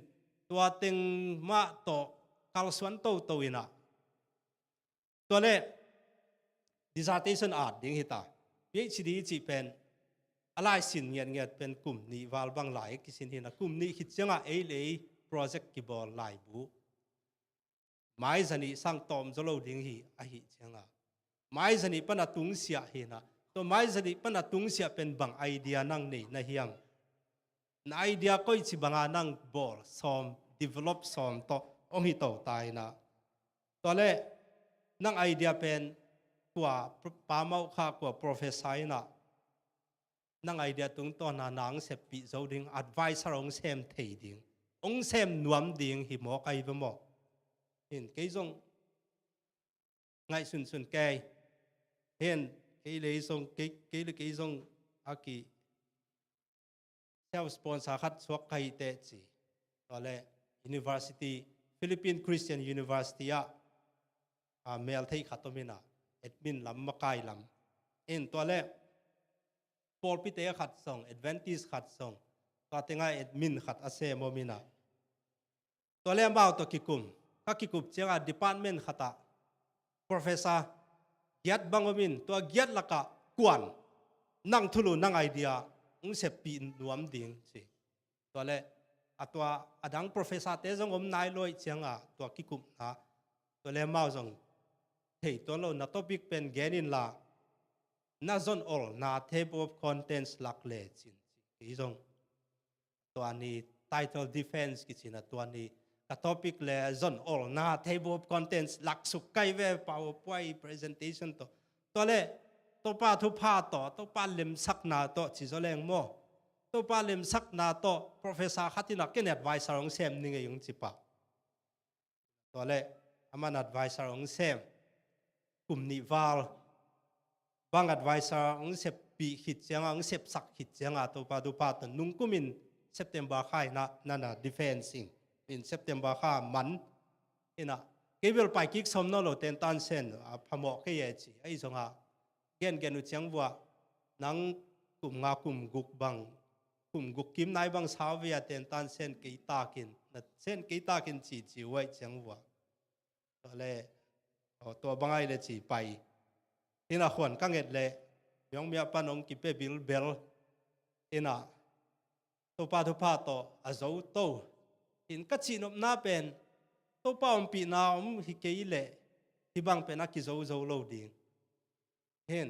ตัวเต็งมาโตกัลสวนโตอินะตัวเล่ dissertation art ดิ้งหิตา PhD จีเป็นอะไรสินเงียบเป็นกลุ่มนี้วาลบังหลายกิสินหินะกลุ่มนี้คิดจังอ่ะproject กิบอลหลายบุหมายจะนี่สังตอมจะเราดิ้งหิอะหิจังอ่ะหมายจะนี่ปนัดตุงเสียหินะตัวหมายจะนี่ปนัดตุงเสียเป็นบางไอเดียนั่งนี่นะเฮียงไอเดียก็อีกบางอันนั่งบอลซ้อม develop ซ้อมต่อองหิโตตายนะตัวเล่นั่งไอเดียเป็นกว่าป้าเมาข้ากว่า professor นะนั่งไอเดียตรงตัวนานังเสพปีโจดิ้ง advisor องเซมเทดิ้งองเซมนวมดิ้งหิมอกไอบ่หมอเห็นกี่จงไงสุนแกเห็นกี่เลยจงกี่จงอากีself sponsor คัดสวกไกเตจีตัวเล่ University Philippine Christian University เมลที่ขัดตัวมินะเอ็ดมินลำมาไกลำเอ็นตัวเล่ปอลพิเตขัดส่ง Adventist ขัดส่งก็ติงไอเอ็ดมินขัดอาเซโมมินะตัวเล่บ่าวตัวกิกุมถ้ากิกุมเจ้า Department ขัดProfessor เกียรติบังมินตัวเกียรติละกะกวนนั่งทุลุนั่งไอเดียเสพปีนรวมดิ่งสิตัวเล่ตัวอดัง Professor เตจงนายลอยเชียงตัวกิกุมนะตัวเล่มาจงเฮ้ยตัวเราหน้าท็อปิกเป็นแกนินละน่าจนอลน่า table of contents หลักเลยจริงที่จงตัวนี้ title defense กิจนะตัวนี้กับท็อปิกเลยจนอลน่า table of contents หลักสุกไกเว PowerPoint presentation ตัวเล่ตัวป้าทุพาตัวป้าเล่มสักนาตัวจิโซเลงโมตัวป้าเล่มสักนาตัว professor ขัดที่นักเก็น advisor ของเซมนี่ไงยงจิปะตัวเล่อามัน advisor ของเซมกลุ่มนิวาลบาง advisor องเสพปีขิดเสียงองเสพสักขิดเสียงตัวปาดูปาตนุ่งกุมิน September ข่ายนั่นdefending in September ข่ามันนี่นะเกี่ยวไปกิกสมโนโลเตนตันเซนพมอกเกี่ยจีไอ้สงเกณฑ์อุเชียงวัวนังกลุ่มกลุ่มกุกบังกลุ่มกุกกิมนายบังสาวเวียเตนตันเซนกีตากินเซนกีตากินจีไว้เชียงวัวตัวเล่ตัวบางไอเลยจีไปที่น่ะขวัญกังเอ็ดเลยยองเมียปานองกิเปบิลเบลที่น่ะตัวป้าทุพาตัวอาโจโตหินกัจจินบน้าเป็นตัวป้าอมปีนาอมฮิเกยเล่ที่บางเป็นนักกิโจโลดิ้งเห็น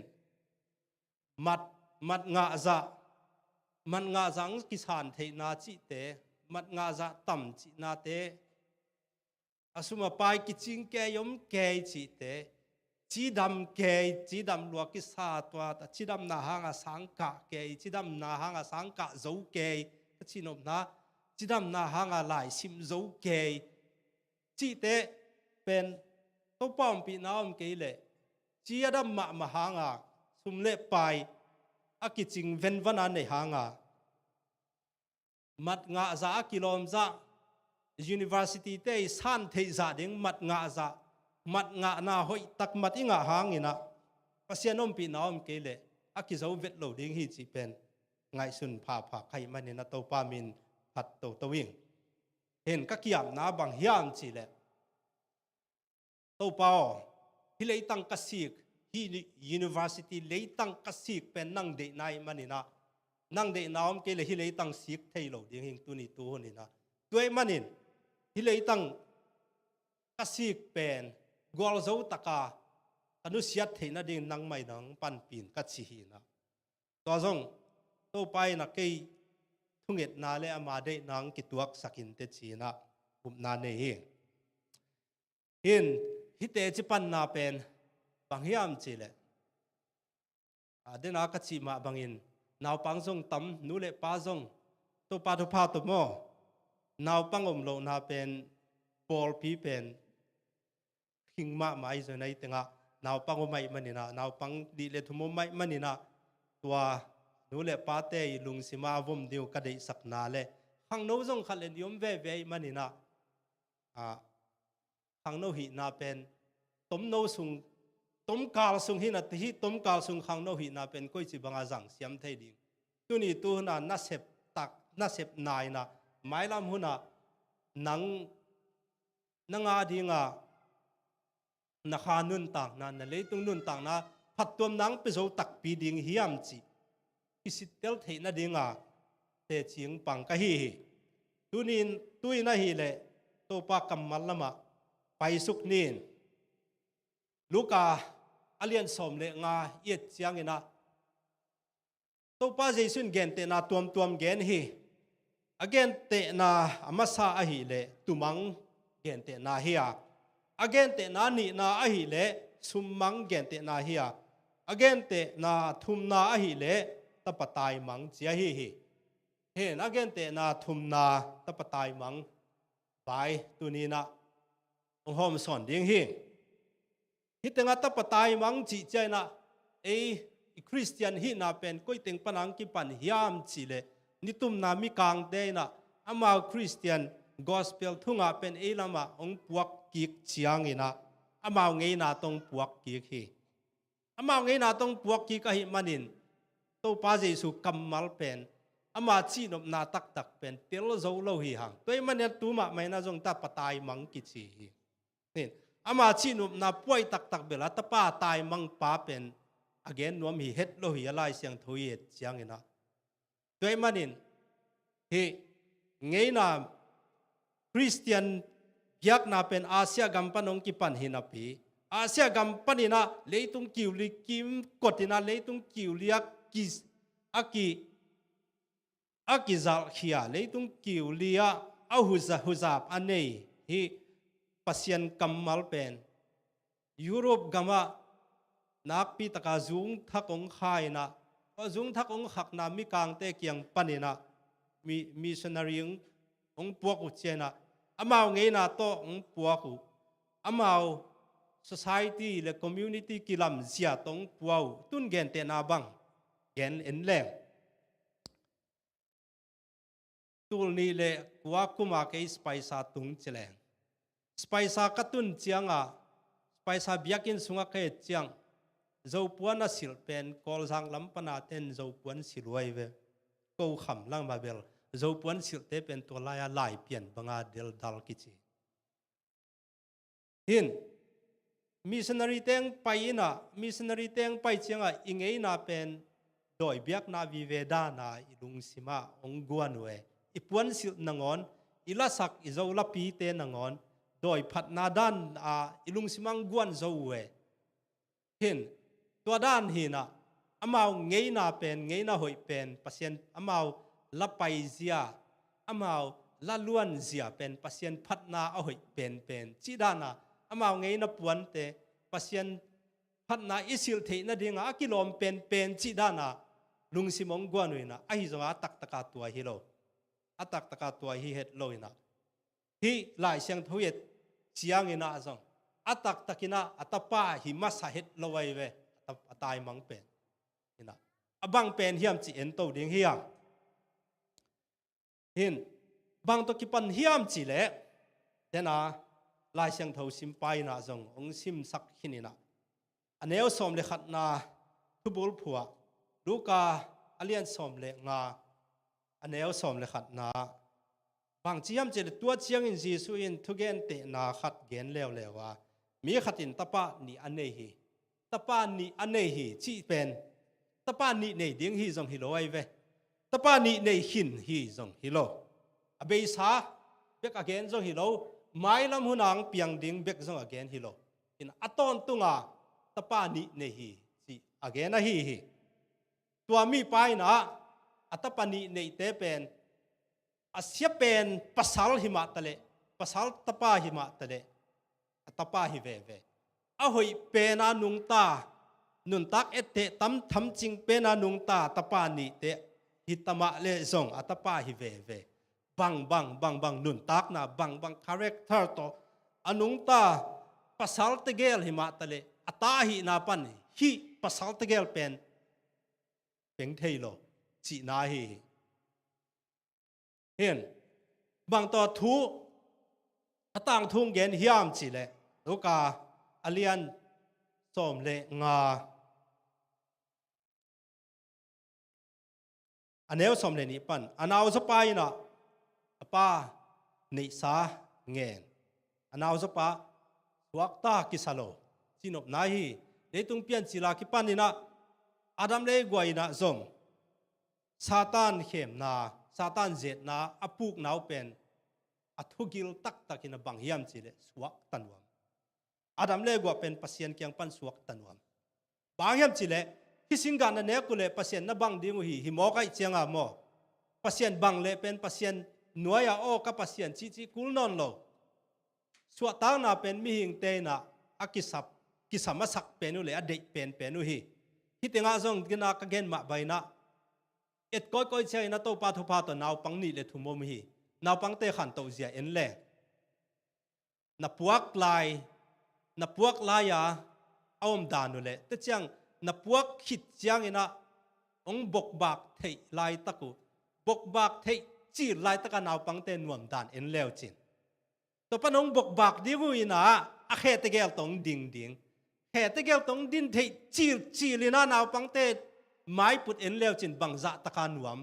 มัดงาจะมันงาจังกิสานเทนาจิเตมัดงาจะต่ำจินาเตอาสุมาไปกิจิงแกยมแกจิเตจีดำแกจีดำลวกิสาตัวจีดำนาหางสังกะแกจีดำนาหางสังกะโจแกจีนบนาจีดำนาหางลายซิมโจแกจีเตเป็นตัวป้อมปีน้ำเกยเล่จีดำมาหางสุมเล่ไปอากิจิงเวนวันนั้นในหางมัดงาจะอากิโลมจะUniversity เตยสันเทจาดิ้งมัดงาจะมัดงาหน้าหอยตักมัดอิงาหางอินะภาษาโน้มปีน้ำเกลอากิจเอาเวทโลดิ้งฮิจิเป็นไงสุนพาใครมันเนี่ยนะตัวปามินหัดตัววิ่งเห็นก็กี่ยามน้าบางยามจีเลยตัวเปล่าที่เลยตั้งกสิกที่ University เลยตั้งกสิกเป็นนั่งเดนายมันนี่นะนั่งเดน้ำเกลที่เลยตั้งสิกเทโลดิ้งหิงตัวนี้ตัวนี่นะด้วยมันนี่ที่เลยตั้งกสิกเป็นกอลโจตกาอนุสิยเทนะดิ่งนังไม่นังปันปีนกัดสิหินะตัวจงตัวไปนักเกยทุ่งเอ็ดนาเลอามาเดนังกิตวกสักินเตจีนะหุบนาเนเองเห็นฮิตเตจิปันนาเป็นบางยามจีเลเดนักกัดสิมาบางอินนาวปังจงตั้มนูเลป้าจงตัวปาทุพาตัวโม นาวปังอมโลนาเป็นปอลปีเป็นหิงมาไม้ส่วนในตึงนาวปังอมไม่มันนี่นะนาวปังดีเลทุมไม่มันนี่นะตัวนูเลปาเตยลุงสิมาวมเดียวกันได้สักนาเลขังโนจงขัดเลนยมเว่ยมันนี่นะขังโนหินาเป็นต้มโนสุงต้มกาลสุงหินาที่ต้มกาลสุงขังโนหินาเป็นก้อยจีบังอาจังเสียมเทดิงตัวนี้ตัวน่ะน่าเสพตักน่าเสพนายนะไม้ลำหุ่นน่ะนังอาดิงนักขานุนต่างนั่นเลยตรงนุนต่างนะพัดตัวนังไปโจตักปีดิงเฮียมจีอิสิเตลเทน่ะดิงเตจิงปังกะฮีตัวนี้ตัวน่ะฮีเลยตัวปากกำมัลละมาไปสุกนีนลูกอาเลียนสมเลงาเอียดเสียงนะตัวป้าเจสุนเกนเตนาตัวมเกนฮีอเกนเตนาอามาซาอหิเลตุมังเกนเตนาเฮียอเกนเตนานีนาอหิเลสุมมังเกนเตนาเฮียอเกนเตนาทุมนาอหิเลตะปะตายมังเจียฮีเห็นอเกนเตนาทุมนาตะปะตายมังไปตัวนี้นะองค์หอมสอนดิ้งฮีฮิตงาตะปะตายมังจีเจนะคริสเตียนฮินาเป็นก้อยเต็งปนังกิปันฮิามจีเลนิตุมนามิกางเดนะอามาคริสเตียนกอสเปลทุ่งเป็นลามาองปวกกิกเชียงนะอามาไงนาตรงปวกกิกฮีอามาไงนาตรงปวกกิกหิมันินตัวป้าเจสุกัมมัลเป็นอามาจีนบนาตักเป็นเตลโซโลฮีหังตัวมันเนี่ยตัวมาไม่น่าจงตะปะตายมังกิจีนี่อามาจีนบนาป่วยตักเบลาตะป้าตายมังป้าเป็นagain นวมฮีเฮ็ดโลฮีอะไรเสียงทุยเสียงนะตัวมันนี่ฮีไงนะคริสเตียนยักษ์น่าเป็นอาเซียกัมปันองกิปันหินาปีอาเซียกัมปันนี่นะเลยตุงกิวลิกิมกดนะเลยตุงกิวเลียกิอากิซัลเฮียเลยตุงกิวเลียอาฮุซาบอันนี้ฮีปัสยันกัมมัลเป็นยุโรปกัมว่านักปีตะกาจุงทักองขายนะก็จุงทักองหักนามีกางเตเกียงปันนี่นะมีมิชชันนารีองปวกอุเจนะอามาไงนะโตองปวกอุอามา society และ community กิลำเสียตองปวกตุนเกนเตนาบังเกนเอ็นแรงตูลนี้เลยกว่าคุมาเกสไปซาตุงเจริญสไปซากตุนเจียงสไปซาเบียกินสุงเกเจียงเจ้าปวนสิลเป็นกอลสังลำปนาเต็นเจ้าปวนสิลไว้เวกูขำลังมาเบลเจ้าปวนสิลเตเป็นตัวลายลายเปลี่ยนบังอาเดลดัลกิจิหินมิชชันนารีเตงไปนะมิชชันนารีเตงไปเชียงอิงเอนาเป็นโดยเบียกนาวิเวดานาอิลุงสิมาองกวนเวอีปวนสิลนังอนอิลาสักอิเจ้าลปีเตนังอนโดยพัดนาดันอิลุงสิมังกวนเจ้าเวหินตัวด้านหินะอามาไงน่าเป็นไงน่าหอยเป็นปัสยันอามาละไปเสียอามาละล้วนเสียเป็นปัสยันพัดนาเอาหอยเป็นจีด้านะอามาไงน่าปวนเตปัสยันพัดนาอิสิลเทน่าดิ่งอากิลอมเป็นจีด้านะลุงสิมงกวนวินะไอ้จงอาตักตะกาตัวฮิโลอาตักตะกาตัวฮิเฮ็ดโลยนะฮิหลายเสียงทุยเสียงอินะจงอาตักตะกินะอัตป้าหิมัสเฮ็ดโลไว้เวตายมังเป็นนะบังเป็นเฮียมจีเอ็นโตดิ้งเฮียหินบังตัวกิปันเฮียมจีเล่เดน่าลายเสียงเท้าซิมไปนะจงองซิมสักหินนะอันเอวสมเลขัดนาทุบุลผัวลูกาอเลียนสมเลงาอันเอวสมเลขัดนาบางจียมจีตัวเชียงอินจีสุอินทุเกนเตนาขัดเกนเลวว่ามีขัดอินตะปะนี่อันเนฮีตะปานีอันเนฮีจีเป็นตะปานีในดิ้งฮีจงฮิโลไอเวตะปานีในหินฮีจงฮิโลอเบสาเบกอเกนจงฮิโลไม่ลำหุนังเปียงดิ้งเบกจงอเกนฮิโลอินอัตอนตุงาตะปานีในฮีจีอเกนฮีตัวมีไปนะอัตปานีในเตเป็นอาเซียเป็นภาษาหิมะตะเลภาษาตะปาหิมะตะเลตะปาฮิเวอาหอยเป็นอานุงตานุนตักเอเตตั้มทำจริงเป็นอานุงตาตะปานีเตหิตมะเลซงอัตปาฮิเวบ bang nun tak na bang character to anung ta pasal tegel hima tale atahi na pan hi pasal tegel pen peng thailo chi na hi hen bang to thu atang thung gen hiam chi le loka alian som le nga aneu som le ni pan anaw sa pai na apa nei sa ngen anaw sa pa wakta kisalo sinop na hi leitung pian chila ki pan ni na adam le gwai na zom satan khem na satan zet na apuk nau pen athugil tak takina bang hiam chile suak tanwam adam le gwa pen pasien kyang pan suak tanwam bang hiam chile hisinga na ne kule pasien na bang dingu hi himo kai chenga mo pasien bang le pen pasien nuaya o ka pasien chi kul non lo suak ta na pen mi hing te na akisap kisamasak penu le adei penu hi hitinga zong gina ka gen ma baina et koi chai na to pa thu pa to naw pang ni le thumom hi naw pang te khan to zia en le na puak lai ya awm danu le te chang na puak khit chiang ina ong bok bak thei lai taku bok bak thei chi lai taka naw pang te nuam dan en leo chin to panong bok bak dingu ina a khe te gel tong ding khe te gel tong din thei chi lina naw pang te mai put en leo chin bangza taka nuam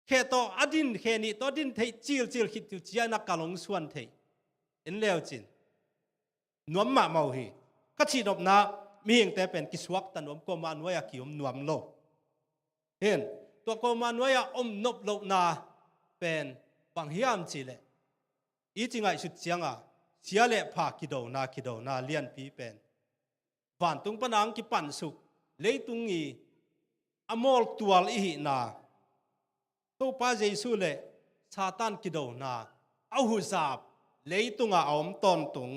khe to adin khe ni to din thei chil khit tu chia na kalong suan thei en leo chin nuam ma mau hi ka chi nop na mi hing te pen kiswak tanom ko manwaya ki nuam lo hen to ko manwaya nop lo na pen bang hiam chi le i chingai sut chianga sia le pha ki do na lian pi pen van tung panang ki pan suk leitung i amol tual i hi na to pa jesu le satan ki do na au hu zap leitunga om ton tung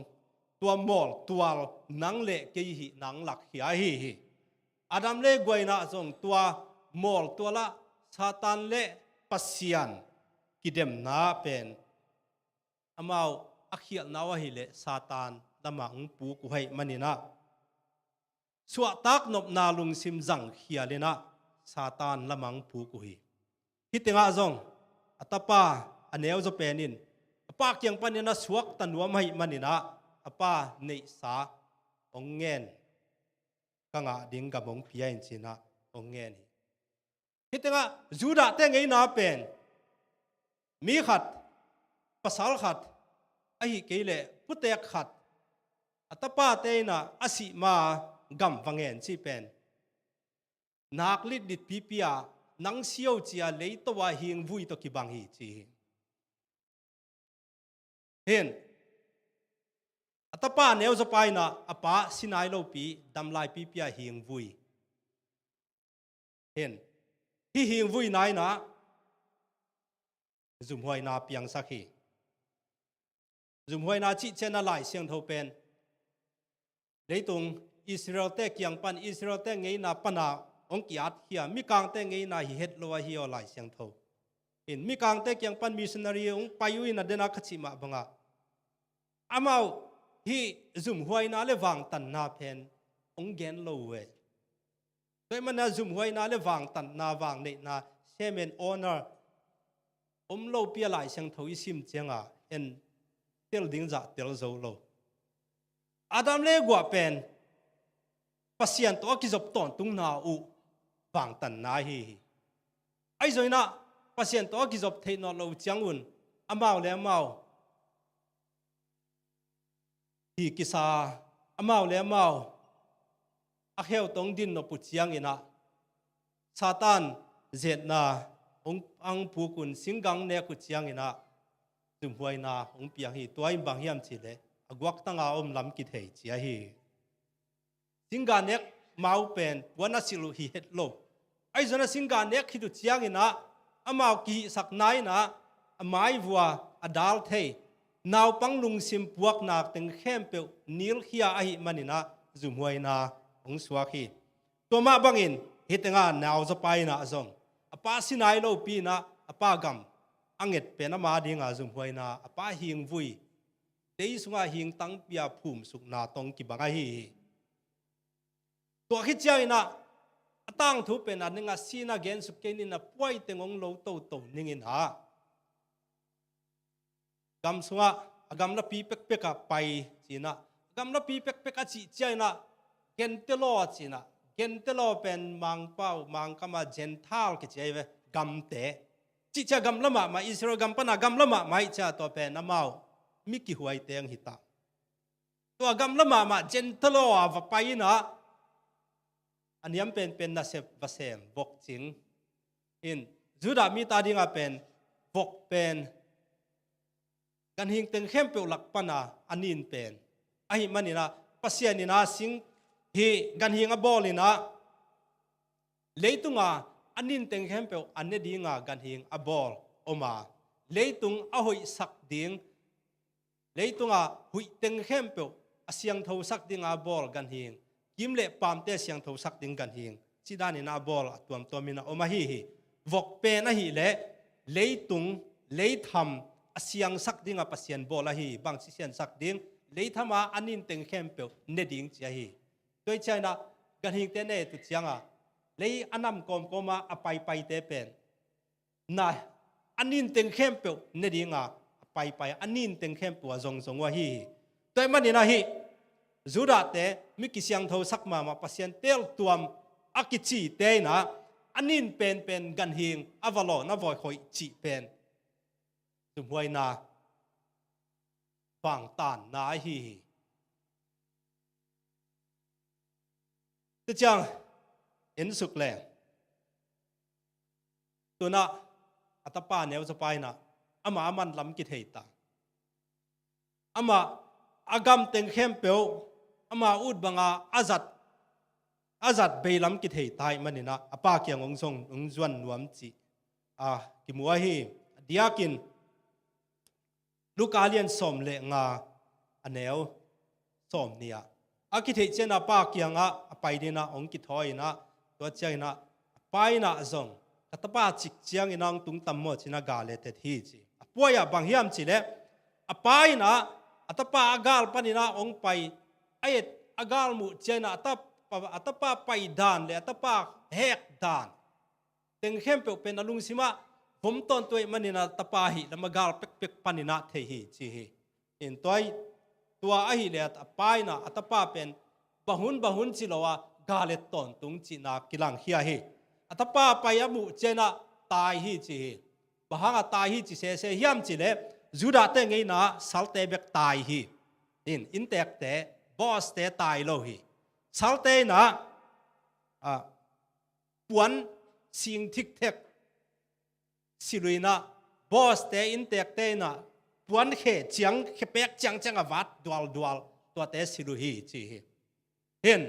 tua mol tual nang le ke hi nang lak hi adam le goina zong tua mol tuala satan le pasian kidem na pen amau akhial nawa hi le satan lama ung pu ku hai manina suwa tak nop na lung sim jang khialena satan lamang pu ku hi hitinga zong atapa aneu zo penin apa kyang panina suak tanwam hai manina apa nei sa ongen kanga ding ga bong pia in china ongen hitinga juda te ngei na pen mi khat pasal khat ahi keile putek khat atapa te na asi ma gam wangen chi pen nak lit dit pipia nang siau chia leito wa hing vui to ki bang hi chi hen atapa neu zo pai na apa sinai lo pi damlai pipia hing vui hen hi hing vui nai na zum hoi na piang sakhi zum hoi na chi chen na lai siang tho pen leitung Israel te kyang pan Israel te ngei na pana ong kiat hia mi kang te ngei na hi het lo hi o lai siang tho in mi kang te kyang pan missionary ong payu in adena khachi ma banga amau hi zum hoi na le wang tan na pen ong gen lo we toy man na zum hoi na le wang tan na wang nei na semen honor lo pia lai siang tho i sim chenga en tel ding za tel zo lo adam le gwa pen pasien to ki zop ton tung na u wang tan na hi ai zoina pasien to ki zop thei no lo changun amau le amau hi kisa amau le amau a heu tong din no pu chiang ina satan zet na ong ang pu kun singgang ne ku chiang ina tum huai na ong piang hi toy bang hiam chi le agwak tanga lam ki thei chia hi singa nek mau pen wana silu hi het lo ai zona singa nek hi tu chiang ina amau ki sak nai na amai bua adal thei naw pang lung sim puak nak teng khem pe nil khia a hi manina zum huai na ong suwa khi to ma bangin hitenga naw za pai na zong apa sinai lo pi na apa gam anget pen ama dinga zum huaina apa hing vui dei sunga hing tang pia phum suk na tong ki banga hi to khi chaina atang thu pen aninga sina gen suk ke ni na puai tengong lo to ningin ha gam sunga agam na pi pek pek a pai china gam na pi pek pek a chi chaina gen te lo china gen te lo pen mang pau mang kama gental ke cheve gam te chi cha gam lama ma Israel gam pana gam lama mai cha to pen na mau mi ki huai teng hita to gam lama ma gentle lo va pai na aniam pen na se vasem bok ching in juda mi ta dinga pen bok pen kan hing teng khem pe lak pana anin pen ai manina pasianina sing hi kan hing a bolina leitunga anin teng khem pe anne dinga kan hing a bol oma leitung a hoi sak ding leitunga hui teng khem pe asiang tho sak dinga bol kan hing kim le pam te siang tho sak ding kan hing chidani na bol atuam tomina oma hi vok pe na hi le leitung leitham asiang sak ding a pasien bola hi bang si sian sak ding leithama anin teng khem pe ne ding chia hi toi china kan hing te ne tu chianga lei anam kom koma apai pai te pen na anin teng khem pe ne dinga pai anin teng khem pu zong zong wa hi toi manina hi zura te mi ki siang tho sak ma pasien tel tuam akichi te na anin pen gan hing avalo na voi khoi chi pen zum huai na bang tan na hi te chang en suk le tuna atapa neu sapai na ama man lam ki theita ama agam teng khem peu ama ud banga azat beilam ki thei tai manina apa kyang ong song ong zuan nuam chi ki muwa hi diakin lukalian som le nga aneu som nia aki thei chena pa kyanga apai dina ong ki thoina to chaina paina zong katapa chik chiang inang tung tammo china gale te thi chi apoya bang hiam chi le apaina atapa agal panina ong pai ayet agal mu chena atapa pai dan le atapa hek dan teng khem pe pen alung sima vom ton toi manina tapa hi lamagal pek panina the hi chi hi in toi tua a hi le apaina atapa pen bahun chilowa galet ton tung chi na kilang hia hi atapa payamu chena tai hi chi hi bahanga tai hi chi se hiam chi le juda te ngei na salte bek tai hi in tek te boss te tai lo hi salte na puan sing thik thek siluina boss te in tek te na puan khe chiang khepek chang avat dual to te silu hi chi hi hen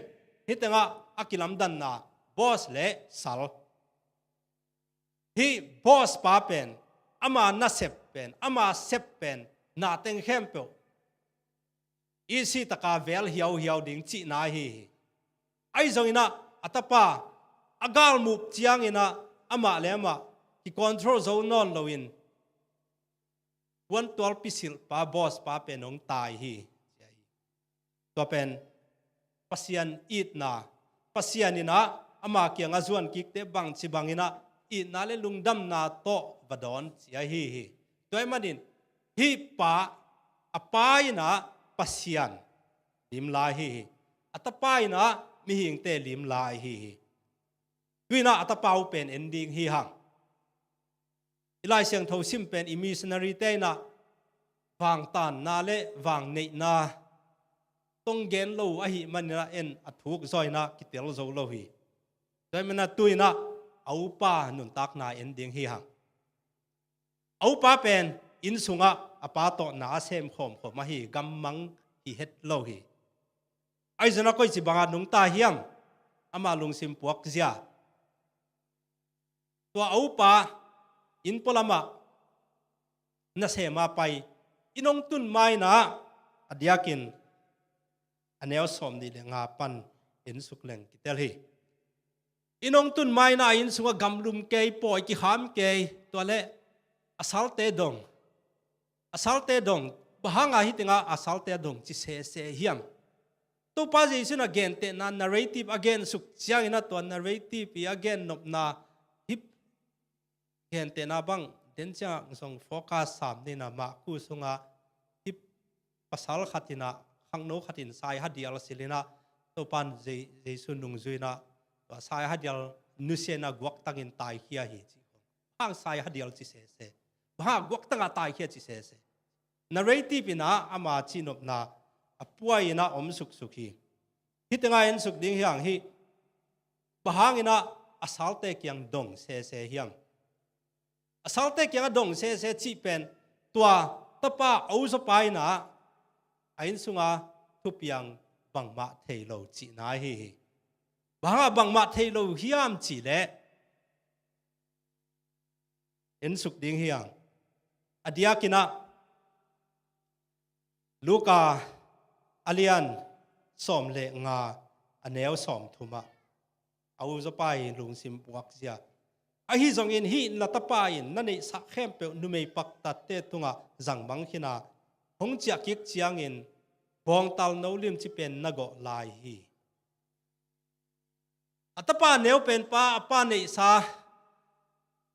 hitanga akilam dan na boss le sal hi boss pa pen ama na sep pen ama sep pen na teng khem pe isi taka vel hiao ding chi na hi ai zongina atapa agal mup chiang ina ama lema ki control zone non loin 112 pisil pa boss pa penong tai hi to pen pasian it na pasian ina ama kyang azuan kik te bang chi bangina i na le lungdam na to vadon chia hi toy manin hi pa apai na pasian lim lai hi atapai na mi hing te lim lai hi tuina atapau pen ending hi hang ilai siang tho sim pen missionary te na wang tan na le wang nei na tong gen lo a hi manina en athuk zoina kitel zo lo hi toy mana tuina aupa nun tak na ending hi hang aupa pen in sunga apato na sem khom ma hi gammang hi het lo hi ai zana koi chi banga nung ta hiam ama lung sim puak zia to aupa in polama na sema pai inong tun mai na adiakin aneo som ni le nga pan in sukleng kitel hi inong tun mai na in sunga gamlum ke poi ki ham ke to le asalte dong bahanga hitinga asalte dong chi se hiam to pa jesu na gen te na narrative again suk chiang ina to narrative again nop na hip gen te na bang den cha song focus sam ni na ma ku sunga hip pasal khatina khangno khatin sai hadial silina to pan jesu nung zuina sai hadial nusena gwak tangin tai khia hi chi hang sai hadial chi se ba gwak tanga tai khia chi se narrative ina ama chinop na apuai ina suk hi hitinga en suk ding hiang hi bahang ina asalte kyang dong se hiang asalte kyang dong se chi pen tua tapa au so pai na ain sunga thupiang bangma theilo chi na hi banga bangma theilo hiam chi le en suk ding hiang adia kina Luka alian som le nga aneu som thuma au zo pai lung sim puak sia a hi zong in hi la ta pa in na nei sa khem pe nu mei pak ta te tunga zang bang khina hong chia kik chiang in bong tal no lim chi pen na go lai hi atapa neu pen pa apa nei sa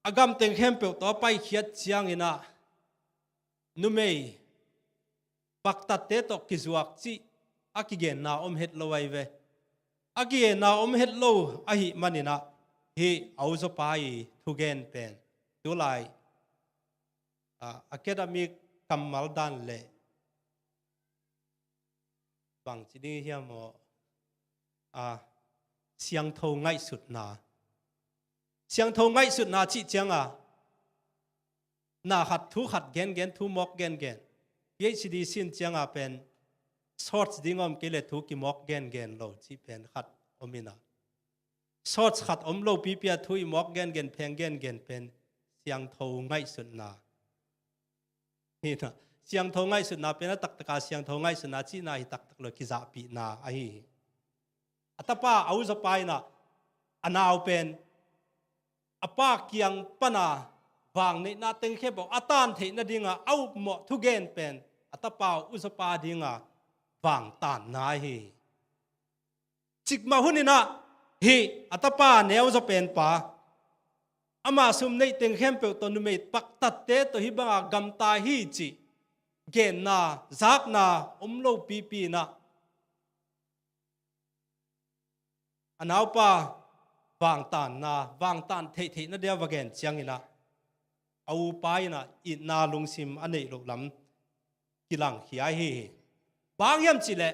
agam teng khem pe to pai khiat chiang ina nu mei paktat te to kizuak chi akigen na het lo wai ve akigen na het lo a hi manina hi auzo pai thugen pen tu lai academic kamal dan le bang chi ding hiam mo siang tho ngai sut na chi changa na khat thu khat gen thu mok gen PhD sin changa pen shorts dingom kele thu ki mok gen lo chi pen khat omina shorts khat omlo pipia thui mok gen pheng gen pen siang tho ngai sun na hina siang tho ngai sun na pen tak taka siang tho ngai sun na chi na hi tak lo ki za pi na a hi atapa au za pai na anaw pen apa kiang pana wang nei na teng khe bo atan the na dinga au mo thu gen pen atapa usapa dinga wang tan na hi chikma hunina hi atapa neu zo pen pa ama sum nei teng khem pe to nu mei pak tat te to hi banga gam ta hi chi gen na zak na omlo pi na anaw pa wang tan the na dia wagen chiang ina au pai na in na lungsim anei lo lam kilang hiai hi bang yam chile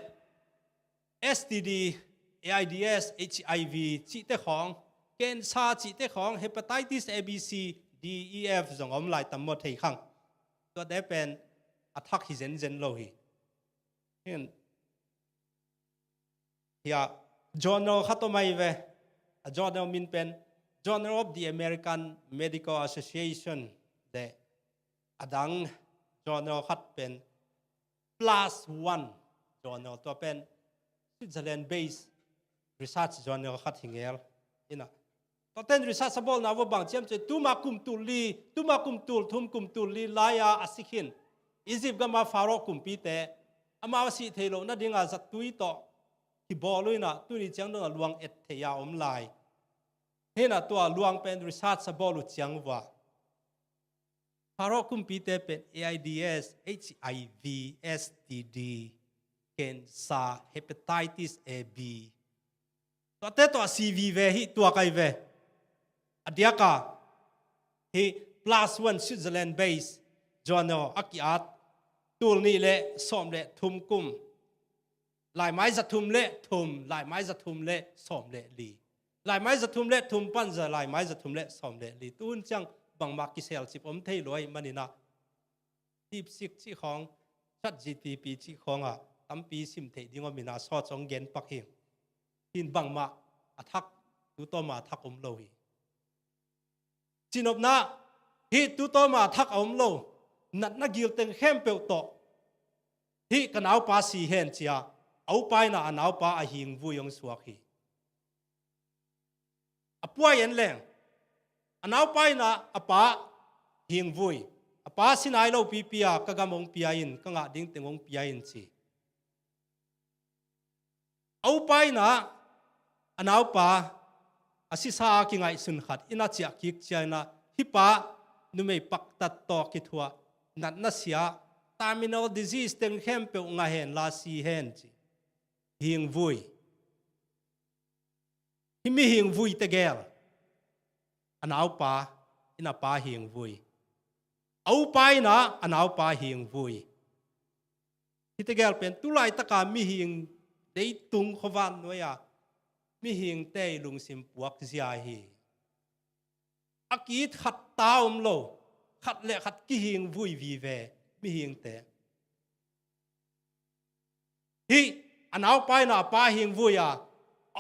STD AIDS HIV chi te khong cancer chi te khong hepatitis ABC DEF zong om lai tam mo thei khang to de pen athak hi zen lo hi hen ya journal khatomai ve a journal min pen Journal of the American Medical Association de adang journal khat pen +1 journal to pen Switzerland based research journal khat hingel ina to ten research sabol na wo bang chem che tuma kum tul thum kum tul li laya asikhin Egypt gama faro kum pi te ama si thelo na dinga zat tui to ki boluina tuni chang no luang et theya om lai hena to luang pen research sabolu chiang wa faro kum pi te pen AIDS HIV STD cancer hepatitis AB to te to CV ve hi to kai ve adiaka hi +1 Switzerland based journal akiat tul ni le som le thum kum lai mai za thum le thum lai mai za thum le som le li lai mai za thum le thum pan za lai mai za thum le som le li tun chang bang ma ki sel chip om thei loi manina tip sik chi khong chat GTP chi khonga tampi sim thei dingo mina so chong gen pak hi tin bang ma athak tu to ma thak om lo hi chinop na hi tu to ma thak om lo nat na gil teng khem pe to hi kanau pa si hen chia au pai na anau pa a hing vu yong suak hi apua yen leng anau pai na apa hing vui apa sinai lo pi pia ka gamong piain ka nga ding tengong piain chi au pai na anau pa asisa ki ngai sun khat ina chia ki china hipa numei paktat to ki thua nat na sia terminal disease teng hem pe nga hen la si hen chi hing vui himi hing vui te gel anau pa ina pa hing vui au pai na anau pa hing vui hite gel pen tulai taka mi hing dei tung khowan noya mi hing te lung sim puak zia hi akit khat taum lo khat le khat ki hing vui vi ve mi hing te hi anau pai na pa hing vui ya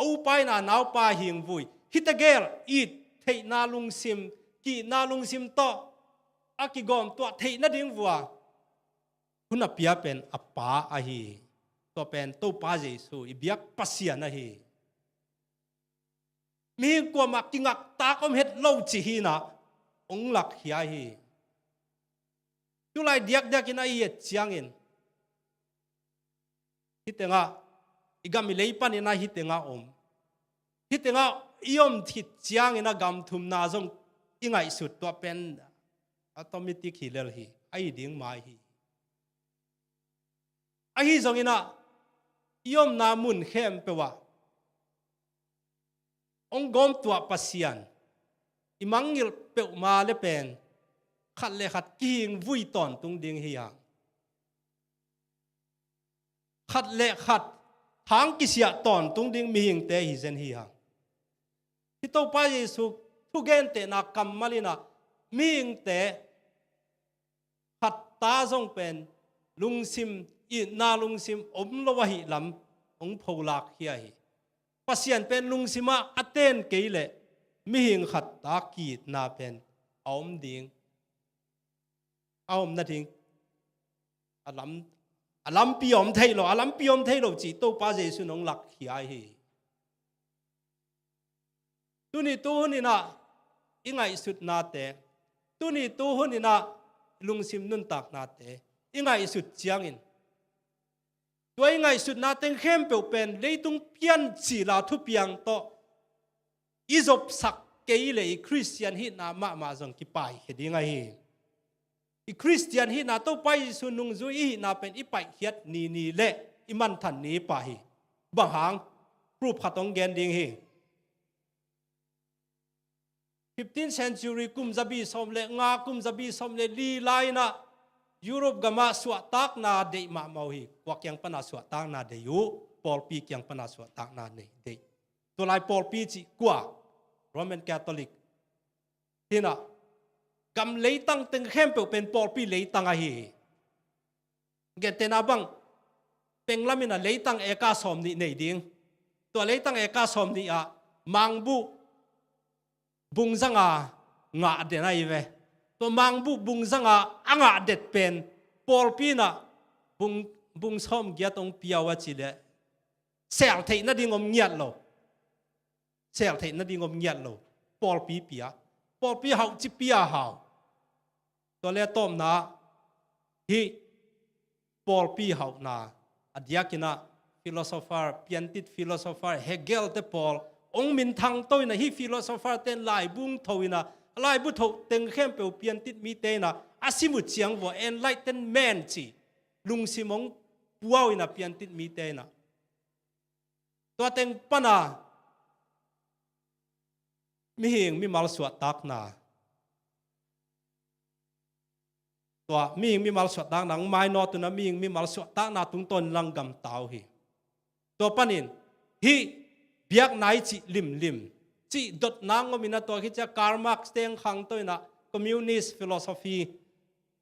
au pai na anau pa hing vui hite gel it thei na lung sim ki na lung sim to aki gom to thei na ding wa huna pia pen apa a hi to pen to pa jesu ibiak pasia na hi mi ko mak tingak ta kom het lo chi hi na ong lak hia hi tu lai diak diak ina i chiang in hitenga igami leipan ina hitenga hitenga iom thit chiang ina gam thum na jong ingai sut to pen automatic hilal hi ai ding mai hi ai jong ina iom na mun khem pewa ong gom tua pasian imangil pe ma le pen khat le khat king vui ton tung ding hi yang khat le khat hang ki sia ton tung ding mi hing te hi zen hi yang hi to pa yesu thu gen te na kam malina mi hing te khat ta jong pen lung sim i na lung sim om lo wa hi lam ong pholak hi hi pasian pen lung sima aten keile mi hing khat ta ki na pen om ding om na ding alam piom thailo chi to pa jesu nong lak hi ai hi tuni tu ni na ingai sut na te tuni tu ni na lung sim nun tak na te ingai sut chiang inตัวง่ายสุดนาเต็งเข้มเปลเป็นเลยตุงเพียนจีลาทุเปียงโตอิจบสักเกยเลยคริสเตียนฮินามาจงกิไปเห็นยังไงอีคริสเตียนฮินาโตไปสุนุงจุยนาเป็นอีไปเฮ็ดนีเละอีมันทันนี้ไปบางหางรูปขัดตรงแกนดิงเฮ15th century กุมจะบีสมเลงากุมจะบีสมเลลีไลนะยุโรปกามาสวตักนาเดมาเมาฮีกวักยังปนาสวตักนาเดยุปอลปียังปนาสวตักนาเดตัวลายปอลปีจีกว่าโรมันคาทอลิกที่น่ะกำเลยตั้งตึงเข้มเป็นปอลปีเลยตั้งอะฮีเกตนาบังเป็นละมินะเลยตั้งเอกาสมนี่ในดิ้งตัวเลยตั้งเอกาสมนี่อะมังบุบุงจังงาเดนายเวตัวมังบุบุงจังอ่างเด็ดเป็นปอลปีน่ะบุงซ้อมเกียรตงเปียวจิเลเซลเทนดิ่งอมเงียดโลเซลเทนดิ่งอมเงียดโลปอลปีเปียปอลปีเฮาจิเปียเฮาตัวเลต้มนะฮีปอลปีเฮานะอดียกินะฟิโลโซฟาร์เปียนติดฟิโลโซฟาร์เฮเกลเตปอลองมินทังโตยนะฮีฟิโลโซฟาร์เต้นลายบุงโตยนะลายบุตรเต็งเข้มเปลเปลี่ยนติดมีเตนะอาศิมุเจียงว่าเอ็นไลท์เต้นแมนจีลุงซิมงปัววินะเปลี่ยนติดมีเตนะตัวเต็งปนามีหิงมีมาลสวดตักนาตัวมีหิงมีมาลสวดตักนังไม่นอตัวนะมีหิงมีมาลสวดตักนาตุงต้นลังกำเตาฮีตัวปนินฮีเบียกไหนจีลิมจีดดนางก็มีนะตัวที่จะคาร์มาร์กสเตงขังตัวน่ะคอมมิวนิสต์ฟิโลโซฟี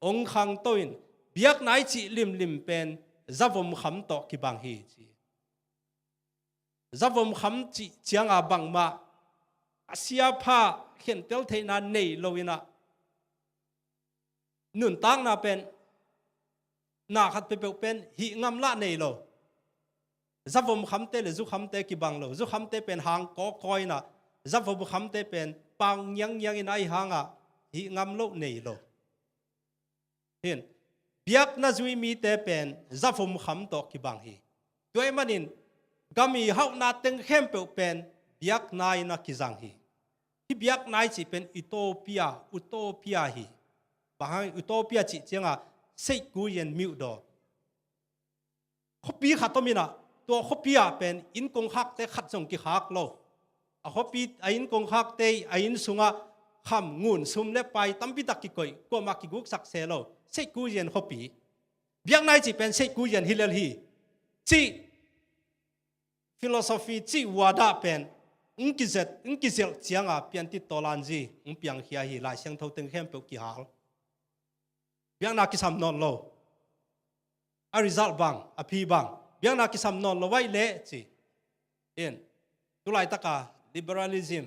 องขังตัวน่ะเบียกไหนจีลิมเป็นจับวมคำต่อกี่บางฮีจีจับวมคำจีเจียงอาบังมาอาเซียพาเห็นเตลเทนาเนยโลวินะนุนตั้งน่ะเป็นนาขัดไปเป็นหิงำละเนยโลจับวมคำเตลจุคำเตกี่บางโลจุคำเตเป็นหางก็คอยน่ะจับวมคำเตเป็นปังยังอินไอหางอ่ะหิงำโลเนยโล เห็นเบียกน่าจุยมีแต่เป็นจะฟุมคำตอกกิบังฮีด้วยมันนินกามีเฮานาเต็งเข้มเปเป็นเบียกนายนักกิจังฮีที่เบียกนายจีเป็นอุโตเปียฮีบางอุโตเปียจีเจียงอ่ะเสกกูเย็นมิวดอขบีขัดตัวมีนะตัวขบีเป็นอินกงฮักแต่ขัดส่งกิฮักโลขบีอินกงฮักแต่อินสุงะคำงูนซุมเล็บไปตั้มพิตักกิกอยก็มากิกุกสักเซโลเสกกูเย็นขบีเบียกนายจีเป็นเสกกูเย็นฮิเลลฮีจีฟิโลโซฟีจีวาดาเป็นกิเซลเจียงอ่ะเปลี่ยนติดตัวลันจีเปลี่ยนเฮียฮีลายเสียงเท่าตึงเข้มเปกิฮักเบียกนากิสามนอนโลอาริซัลบังอภิบังเบียงนากิสามนอนโลไว้เละจีเอ็นตุลายตะกา liberalism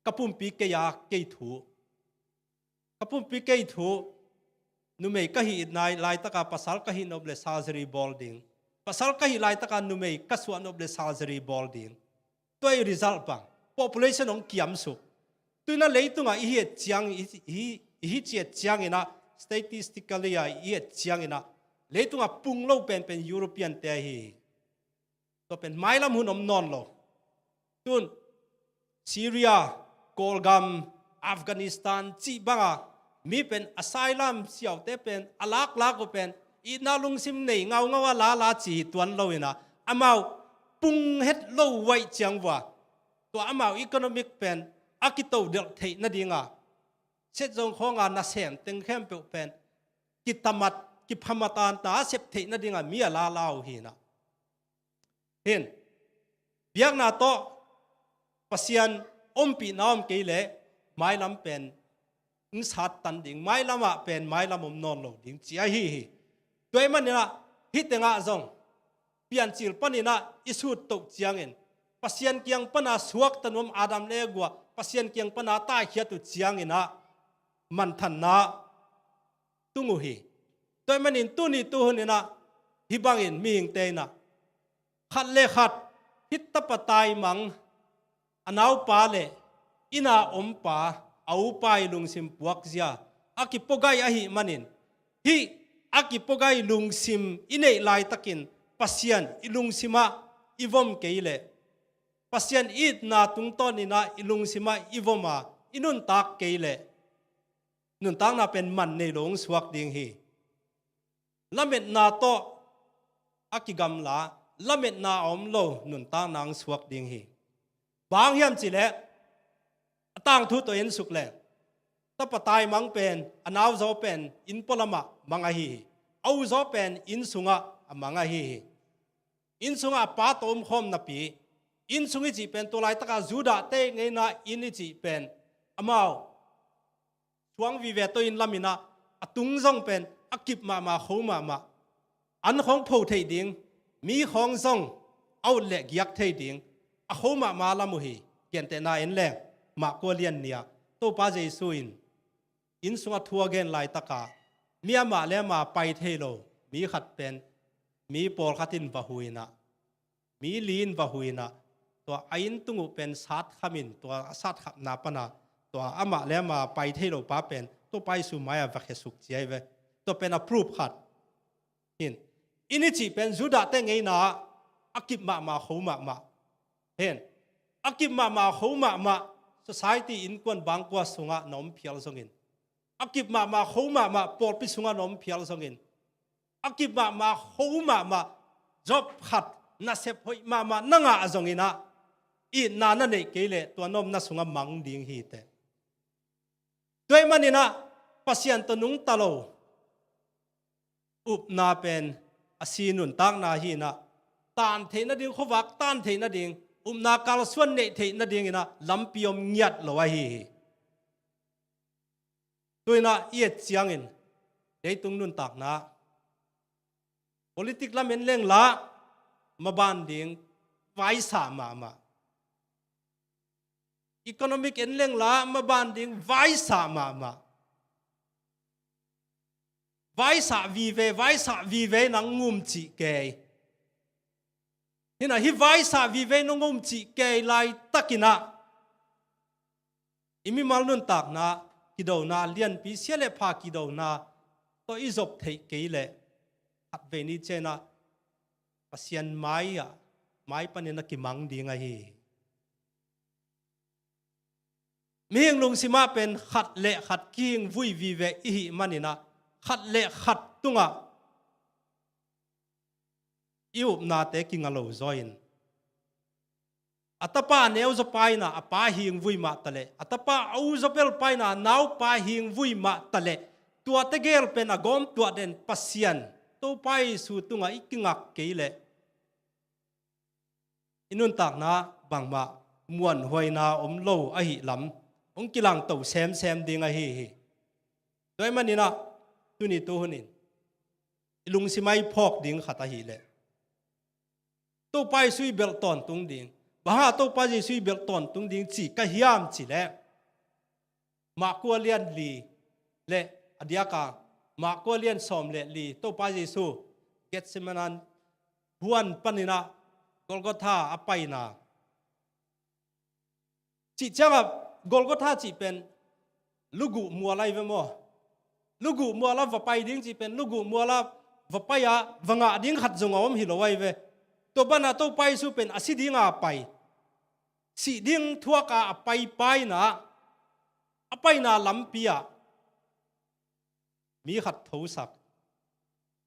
กระปุ่มปีเกียเกยถูกระปุ่มปีเกยถูนุเมย์ก็หินายลายตะกาภาษาก็หินอบเลซาซรีบอลดิงภาษาก็หิลายตะกานุเมย์ก็สวนอบเลซาซรีบอลดิงตัวไอ้ result บัง population ของกิมสุตัวนั้นเลยตัวอีเจียงอีเจียเจียงอินะ statistically อีเจียงอินะเลยตัวปุ่งโลเป็นยุโรเปียนแต่ฮีตัวเป็นไม้ลำหุ่นอมนอนโลตุนซีเรียกอลกัมอัฟกานิสถานจีบังมีเป็นอาไซลัมเสียวแต่เป็นอลักก็เป็นอีนาลุงซิมเนเงาว่าลาจีตัวนโลอินะอามาปุ่งเฮ็ดโลไว้เจียงว่าตัวอามาอีโคโนมิกเป็นอากิโตเดลเทนั่นเองเช็ดจงของนาเซนตึงเข้มเป็นกิตมัดกิพมาตานตาเสพเทนั่นเองมีลาลาวหินะเห็นเบียกนาโตปัสยันอมปีน้อมเกลเลไม้ลำเป็นสัตตันดิ่งไม้ลำเป็นไม้ลำอมนอนโลดิ่งเจียฮีด้วยมันเนี่ยฮิตงาจงเปลี่ยนจิลปนินะอิสุดตกเจียงเองปัสยันเกียงปนาสวกตันวมอาดัมเลกัวปัสยันเกียงปนาตาเขียตุเจียงเองนะมันทันนะตุงุฮีด้วยมันอินตุนีตุหนี่นะฮิบังอินมีหิงเตนะขัดเลขัดฮิตตปตายมังอนาวปาเลอินาอมปาเอาไปลุงซิมปวกเสียอากิปกายอหิมันินฮิอากิปกายลุงซิมอินเอลายตะกินปัสยันอิลุงซิมาอิวอมเกยเลปัสยันอีดนาตุงต้นนี่นะอิลุงซิมาอิวอมาอินุนตักเกยเลนุนตักน่าเป็นมันในหลงสวักดิงฮีละเม็ดนาโตอากิกัมลาละเม็ดนาอมโลนุนตักนางสวักดิงฮีบางยามจิเลตั้งทุตัวเองสุกแลตะปะตายมังเป็นอนาวโซเป็นอินปลมะมังฮีเอาโซเป็นอินสุงะมังฮีอินสุงะปาตอมคอมนับปีอินสุงจีเป็นตัวลายตะกาจูดาเตงไงนะอินจีเป็นอมาวช่วงวิเวตัวอินลามินะตุงซงเป็นอากิบมาโฮมาอันของผู้เทดิงมีของซงเอาเล็กยักเทดิงโฮมาลามุฮีเกียนแต่นาเอ็นแรงมาโกเลียนเนี่ยตัวป้าเจสุอินสุงทัวเกนลายตะกาเมียมาแล้วมาไปเทโลมีขัดเป็นมีปอลขัดินบะหุยนะมีลีนบะหุยนะตัวอินตุงเป็นสัตขมินตัวสัตขนาปนาตัวอามาแล้วมาไปเทโลป้าเป็นตัวไปสุมายาวักสุกเจียเวตัวเป็นapproveขัดอินจีเป็นจุดาเตงไงนะอากิบมาโฮมาเห็นอากิบมาโฮมา society อินกวนบางกว่าสุงะน้อมเพียลสงินอากิบมาโฮมาปอดพิสุงะน้อมเพียลสงินอากิบมาโฮมาjob ขัดน่าเสพหอยมานั่งอาจงอินะอีนานั่นเองเกลตัวน้อมน่าสุงะมังดิ่งฮีเตด้วยมันนี่นะปัสยันตนุงตะโลอุบนาเป็นอาศีนุนตั้งนาฮีนะตานเทนดิ่งขวักตานเทนดิ่งนากาลส่วนเนเทนดิ่งนะลำพิยมเงียดลอยฮีด้วยนะเอียดเสียงอินได้ตรงนุนตักนะ politic ละเม็นเล่งละมาบานดิ่งไว้สามา economic เอ็นเล่งละมาบานดิ่งไว้สามาไว้สาวีเวนังงุมจีเกยฮิไว้สาวีเวนังงุมจีเกยไลตักินะอิมิมาลนุนตักนะกิโดนาเลียนปีเสียเลพากิโดนา to izop thei keile at ve ni chena pasian mai panina ki mang dinga hi mieng lung sima pen khat le khat king vui vi ve hi manina khat le khat tunga iup na te kingalo join atapa neu zo paina apa hing vui ma tale atapa au zo pel paina nau pa hing vui ma tale tua te gel pen agom tua den pasian to pai su tunga ikingak keile inun tak na bangma muan hoina omlo a hi lam ong kilang to sem dinga hi doi manina tuni to hunin ilung simai phok ding khata hi le to pai sui bel ton tung ding baha to pa ji sui bel ton tung ding chi ka hiam chi le ma ko lian li le adiaka ma ko lian som le li to pa ji su get semanan huan panina golgotha apaina chi changa golgotha chi pen lugu mualai ve mo lugu muala va pai ding chi pen lugu muala va paya wanga ding khat zong om hi lowai ve to bana to pai su pen asidinga pai si ding thuaka pai na apai na lampia mi khat thosak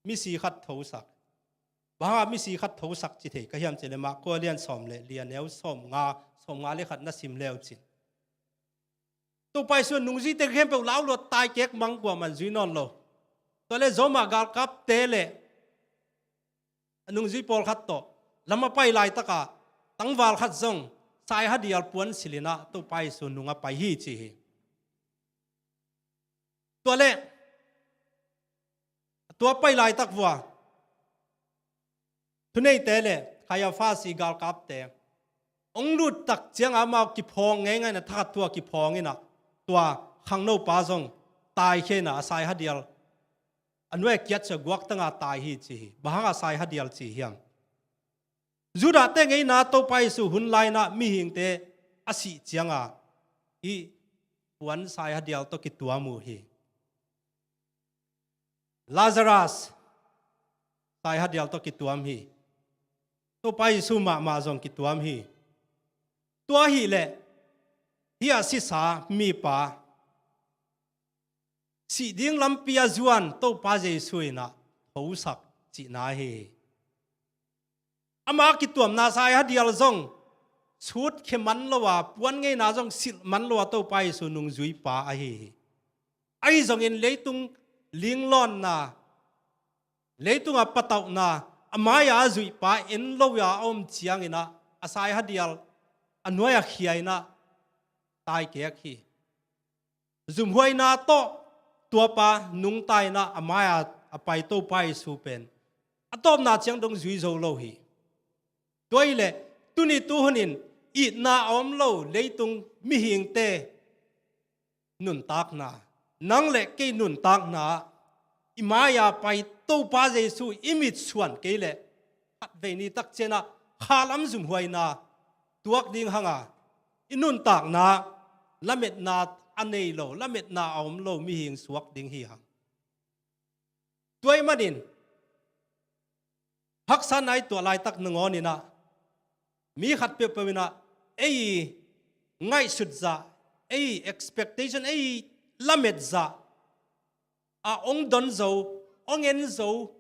mi si khat thosak banga mi si khat thosak chi the ka hiam chele ma ko lian som le lian neu som nga le khat na sim leo chin to pai su nungji te khem pe law lo tai kek mang kwa man zui non lo to le zoma gal kap te le nungji pol khat to lama pai lai taka tangwal khat zong sai ha dial puan silina to pai su nunga pai hi chi to le to pai lai tak wa tunei te le khaya fa si gal kap te ong lut tak chiang ama ki phong nge ngai na tha tua ki phong ina tua khang no pa zong tai khe na sai ha dial anwe kyat cha guak tanga tai hi chi bahanga sai ha dial chi hiam juda te ngei na to pai su hun lai na mi hing te asi chianga i puan sai ha dial to ki tua mu hi Lazarus sai ha dial to ki tuam hi to pai su ma zong ki tuam hi tua hi le hi asi sa mi pa si ding lampia zuan to pa jesu na thosak chi na hi ama ki tuam na sai ha dial zong chut khe man lowa puan ngei na zong sil man lowa to pai su nung zui pa a hi ai zong in leitung linglon na leitung a patau na amaya zui pa en lowa om chiang ina asai ha dial anwaya khiai na tai ke khi zum huai na to tua pa nung tai na amaya apai to pai su pen atom na chiang dong zui zo lo hi toile tuni tu hunin I na om lo leitung mi hing te nun tak na nang le ke nun tak na imaya pai to pa jesu imit suan ke le at ve ni tak chena khalam zum huai na tuak ding hanga inun tak na lamet na anei lo lamet na om lo mi hing suak ding hi hang tuai madin haksan ai to lai tak nangoni na mi khat pe pawina ei ngai sut za ei expectation ei lamet za a ong don zo ong en zo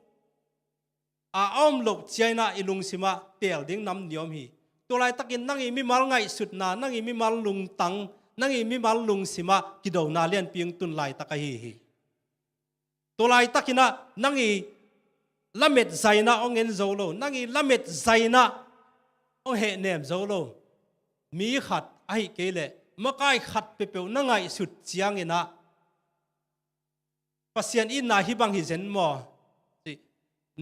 a om lok china ilung sima tel ding nam niom hi to lai takin nangi mi mal ngai sut na nangi mi mal lung tang nangi mi mal lung sima kido na lian piang tun lai takahi hi to lai takina nangi lamet zaina ong en zo lo nangi lamet zaina o he nem zo lo mi khat ai ke le makai khat pe pe na ngai sut chiang ina pasien in na hi bang hi zen mo ti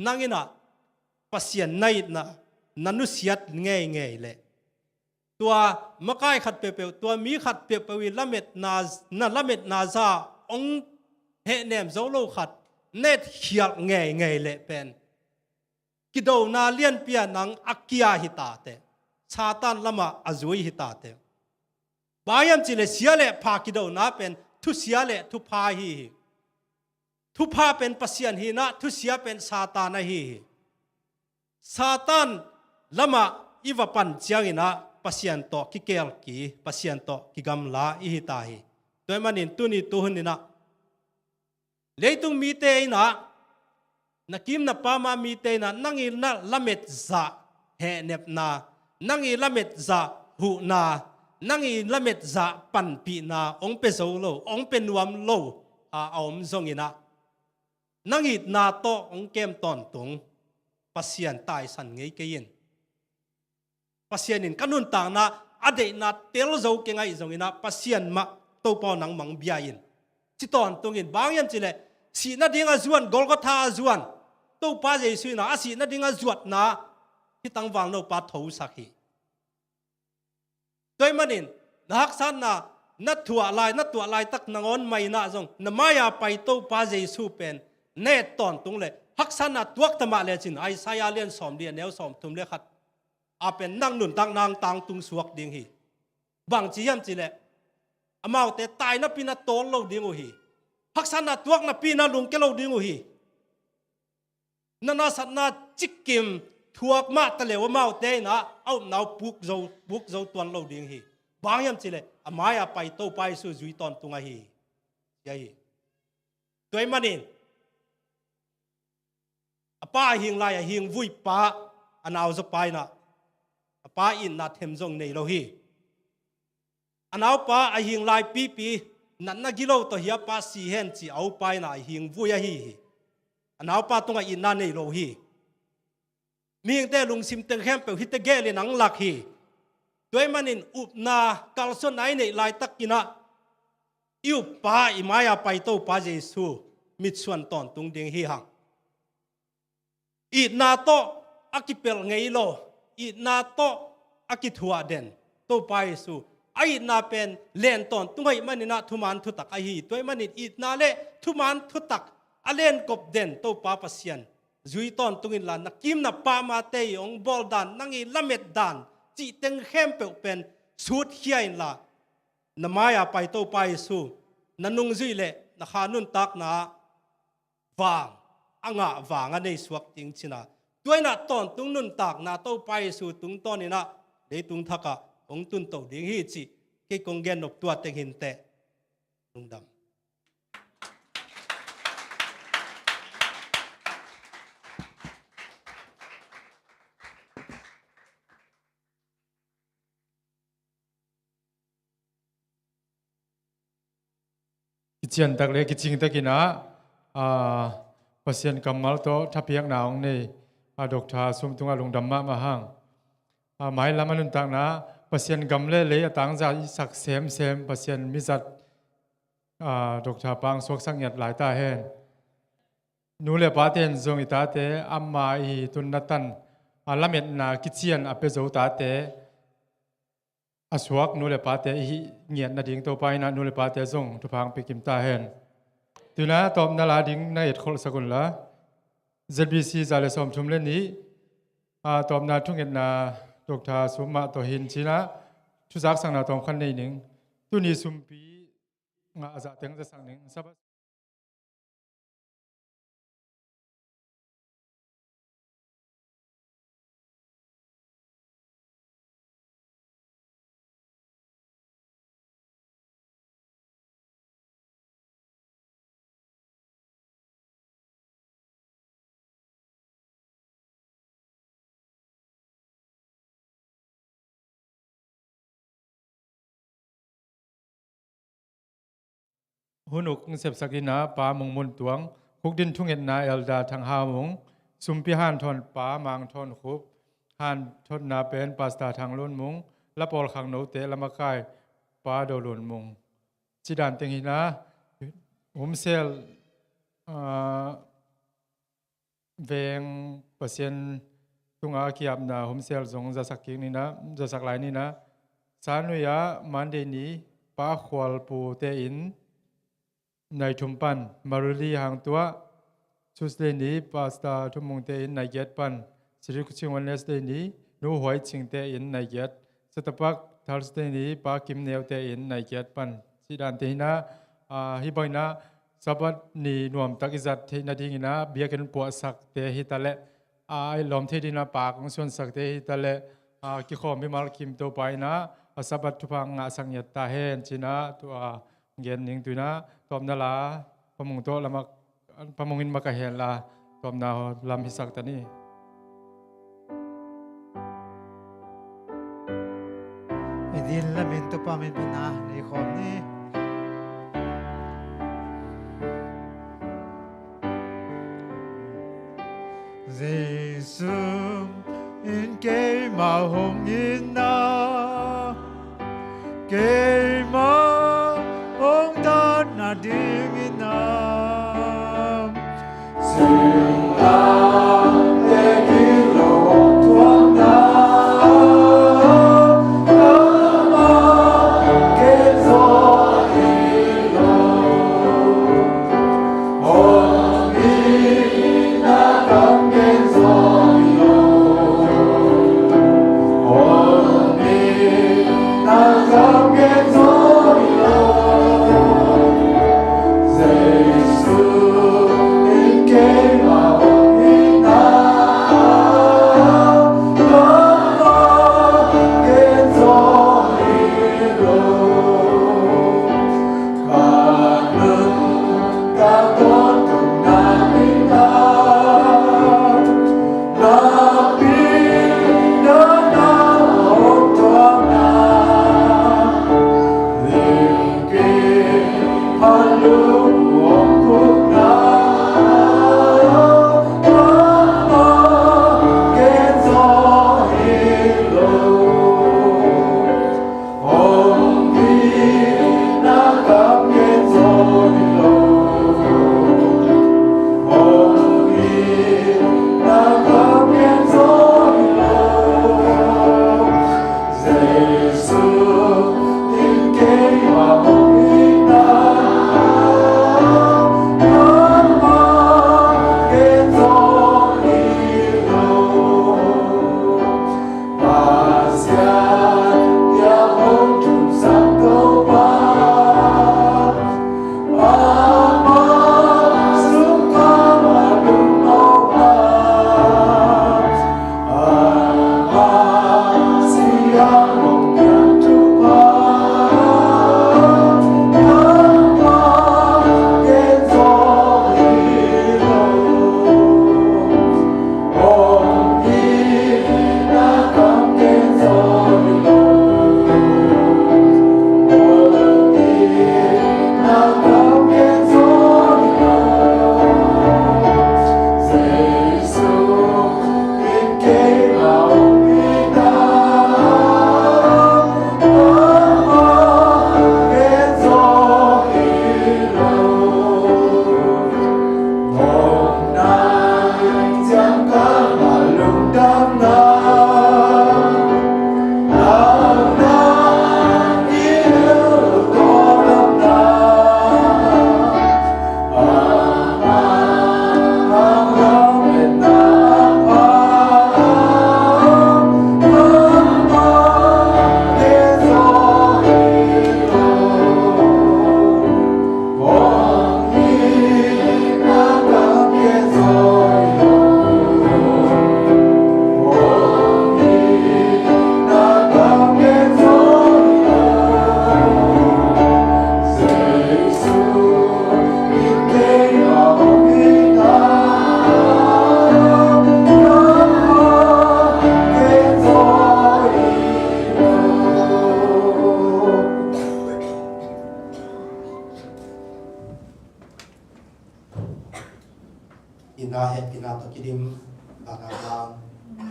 nangina pasien nai na nanu siat nge le tua makai khat pe pe tua mi khat pe pe wi lamet na za ong he nem zo lo khat net hial nge le pen kido na lian pia nang akia hitate satan lama azui hitate bayam chile siale pha kido na pen thu siale thu pha hi ทุพาเป็นปัสยันฮีนะทุเสียเป็นซาตานฮีซาตานละมาอีวปันเจียงนะปัสยันโตกิเกลกีปัสยันโตกิกำลาอีหิตาฮีโดยมันนินตุนีตุหนินะเลยตุงมีเตยนะนักิมนะปามามีเตยนะนังอินะละเม็ดซาเฮเนบนานังอิละเม็ดซาหูนานังอิละเม็ดซาปันปีนาองเปโซโลองเป็นวมโลอมซงอินะนังอินาโตองเกมตอนตุงปัสยันตายสันเงยเกยินปัสยันนินกันุนต่างนะอเดนาเตลโซเกงไงซงอินะปัสยันมาโตปอนังมังเบียยินจิตอนตุงอินบางยันจิเลสีนาดิงอาจวนกอลกอธาอาจวนโตปาเจสุนะสีนาดิงอาจวดนะที่ตั้งวางโนปาทูสักฮีโดยมันนินนักสันนะนัดตัวลายตักนางอนไม่น่าจงนมายาไปโตปาเจสุเป็นเนตตอนตุงเลยฮักสันนะตัวตมาเลจินไอสายาเลียนสอมเดียนแนวสอมทุมเลขัดอาเป็นนั่งหนุนตังนางตังตุงสวกดิงฮีบางจียมจีเลอมาแต่ตายนับปีนัดโตโลดิงฮีฮักสันนะตัวนับปีนัดลุงเกลดิงฮีนานาสันนะจิกกิมทัวกมาตะเลวมาเตนะเอาหนาวปุกโจตวนโลดิงฮีบางยามจิเลอมายาไปโตไปสู่จุยตอนตุงฮียาฮีตัวมันนี่ป้าหิงลายหิงวุยป้าอันเอาจะไปนะป้าอินนัดเทมจงในโลฮีอันเอาป้าหิงลายปีนันนักกิโลตัวเฮียป้าสีเห็นจีเอาไปนะหิงวุยฮีอันเอาป้าตรงอินนันในโลฮีมีแต่ลุงซิมเตงแคมเปฮิตเกเลนังลักฮีด้วยมันนินอุปนากัลสนไอในลายตักกินะอิวป้าอิมายาไปโตป้าเจสูมิดส่วนตอนตุงเดงฮีหังอีนาโตอากิเปลไงโลอีนาโตอากิทัวเดนโตป้าเจสูไอนาเป็นเล่นตอนตุงไอมันนินะทุมันทุตักไอฮีด้วยมันนินอีนาเลทุมันทุตักอเล่นกบเดนโตป้าปัสยันจุยตอนตุงินลานักกิมนับปามาเตยองบอลดานนังอีละเม็ดดานจีเต็งเข้มเปเป็นสุดเฮียนละนมายาไปโตไปสู่นันุงจุยเละนักขานุนตักนาวางอ่างวางอันในสวกจริงชินะด้วยนัดตอนตุงนุนตักนาโตไปสู่ตุงตอนนี้นะเดตุงทักะองตุนโตดิ้งฮีจีเกกงเกนนบตัวเต็งหินเตลุงดำกิจยันตักเลกิจริงตะกินะปัสยันกำมัลโตทัพเพียงนาวในดอกทาสุมตุงลุงดัมมะมาหังหมายละมันนุนตักนะปัสยันกำเลยตังจากสักเซมปัสยันมิจัดดอกทาปังสวกสังยัดหลายตาเห็นนูเลปาเตนจงอิตาเตอัมมาอีตุนนัตันละเม็ดนากิจยันอเปโจตาเตอสวกนูเลปาเตอีเงียดนาดิงโตไปนะนูเลปาเตซงทุพังไปกิมตาเห็นตุนะตอมนาลาดิงนาเอ็ดคอลสกุลละ ZBC จาเลสอมทุมเลนี้ตอมนาทุงเอ็ดนาดอกทาสุมาตหินชินะชุจักสังนาตอมคันในหนึ่งตุนีสุมปีงาอาจาเต็งจะสังหนึ่งสับหุนุกเสพสกินาปามงมุนตวงคุกดินทุ่งเอ็นนาเอลดาทางหามงสุมพิหานทอนปามางทอนคุบหานทนนาเป็นปาสตาทางล้นมงละปอลขังโนเตละมะกายปาโดลุนมงจิดานเตงหินาหุมเซลเวงเปอร์เซ็นตุงอาเกียบนาหุมเซลจงจะสักกิงนี่นะจะสักหลายนี่นะสานุยามันเดนีปาขวลปูเตอินในทุมปันมารุลีหางตัวชุดเดนี้ปาสตาทุมงเตอินในเย็ดปันสิริกุชิงวันเลสเดนี้นูหวยชิงเตอินในเย็ดสตปักทาร์สเดนี้ปากิมเนวเตอินในเย็ดปันสิดานเตนะฮิบอยนะ สับดนีนวมตักอิจัดเทนาดิงินะเบียกันปัวสักเตหิตะเลไอลอมเทดินาปากของส่วนสักเตหิตะเลกิขอมิมาลคิมตัวไปนะสับดทุพังสังยตาเฮนจินะตัวเย็นนิงตุนะตอมนาลาปมุงโตละมักปมุงินมากะเฮนลาตอมนาลำพิสักตานีIdin lamento pamin pana ni khom ni Jesus in ke ma hong in na ke ma hong dan na ding in na sing la de ki lo tuang na ina het ina to kidim ana bang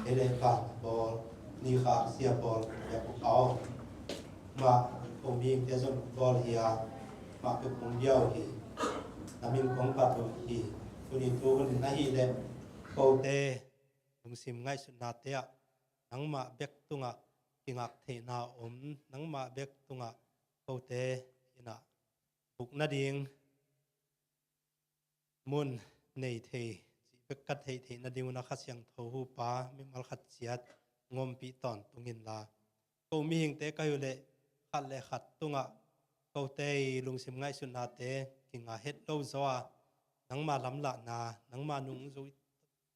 ele pa bol ni kha sia bol ya ku au ma ong bing te zon bol hia ma ku ong yau hi namin kong pa to hi kuni tu kuni na hi le ko te ung sim ngai sun na te nang ma bek tunga tingak the na nang ma bek tunga ko te ina buk na ding mun nei the bek kat the na ding na kha siang tho hu pa mi mal khat chiat ngom pi ton tungin la ko mi hing te ka yu le khat le khat tunga ko te lung sim ngai sun na te ติงาเฮ็ดโลซัวนังมาลำละนานังมานุงโซ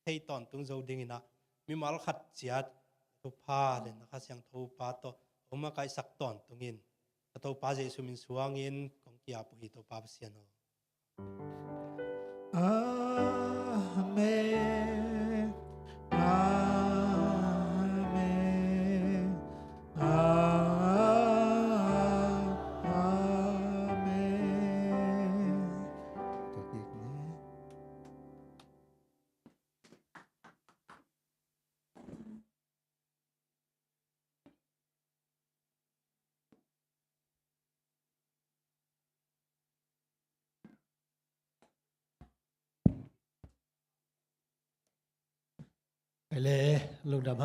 เฮตอนตุงโซดิงนะมีมาลขัดเจียดทุพาเลนะคะเสียงทูปาโตอมาไกสักตอนตุงินโตปาเจสุมินสวงอินของกิอาปุหิโตปาเสียน อาเมนอาเมนอาเมนตัวอีกนะ ไปเลยลูกดำ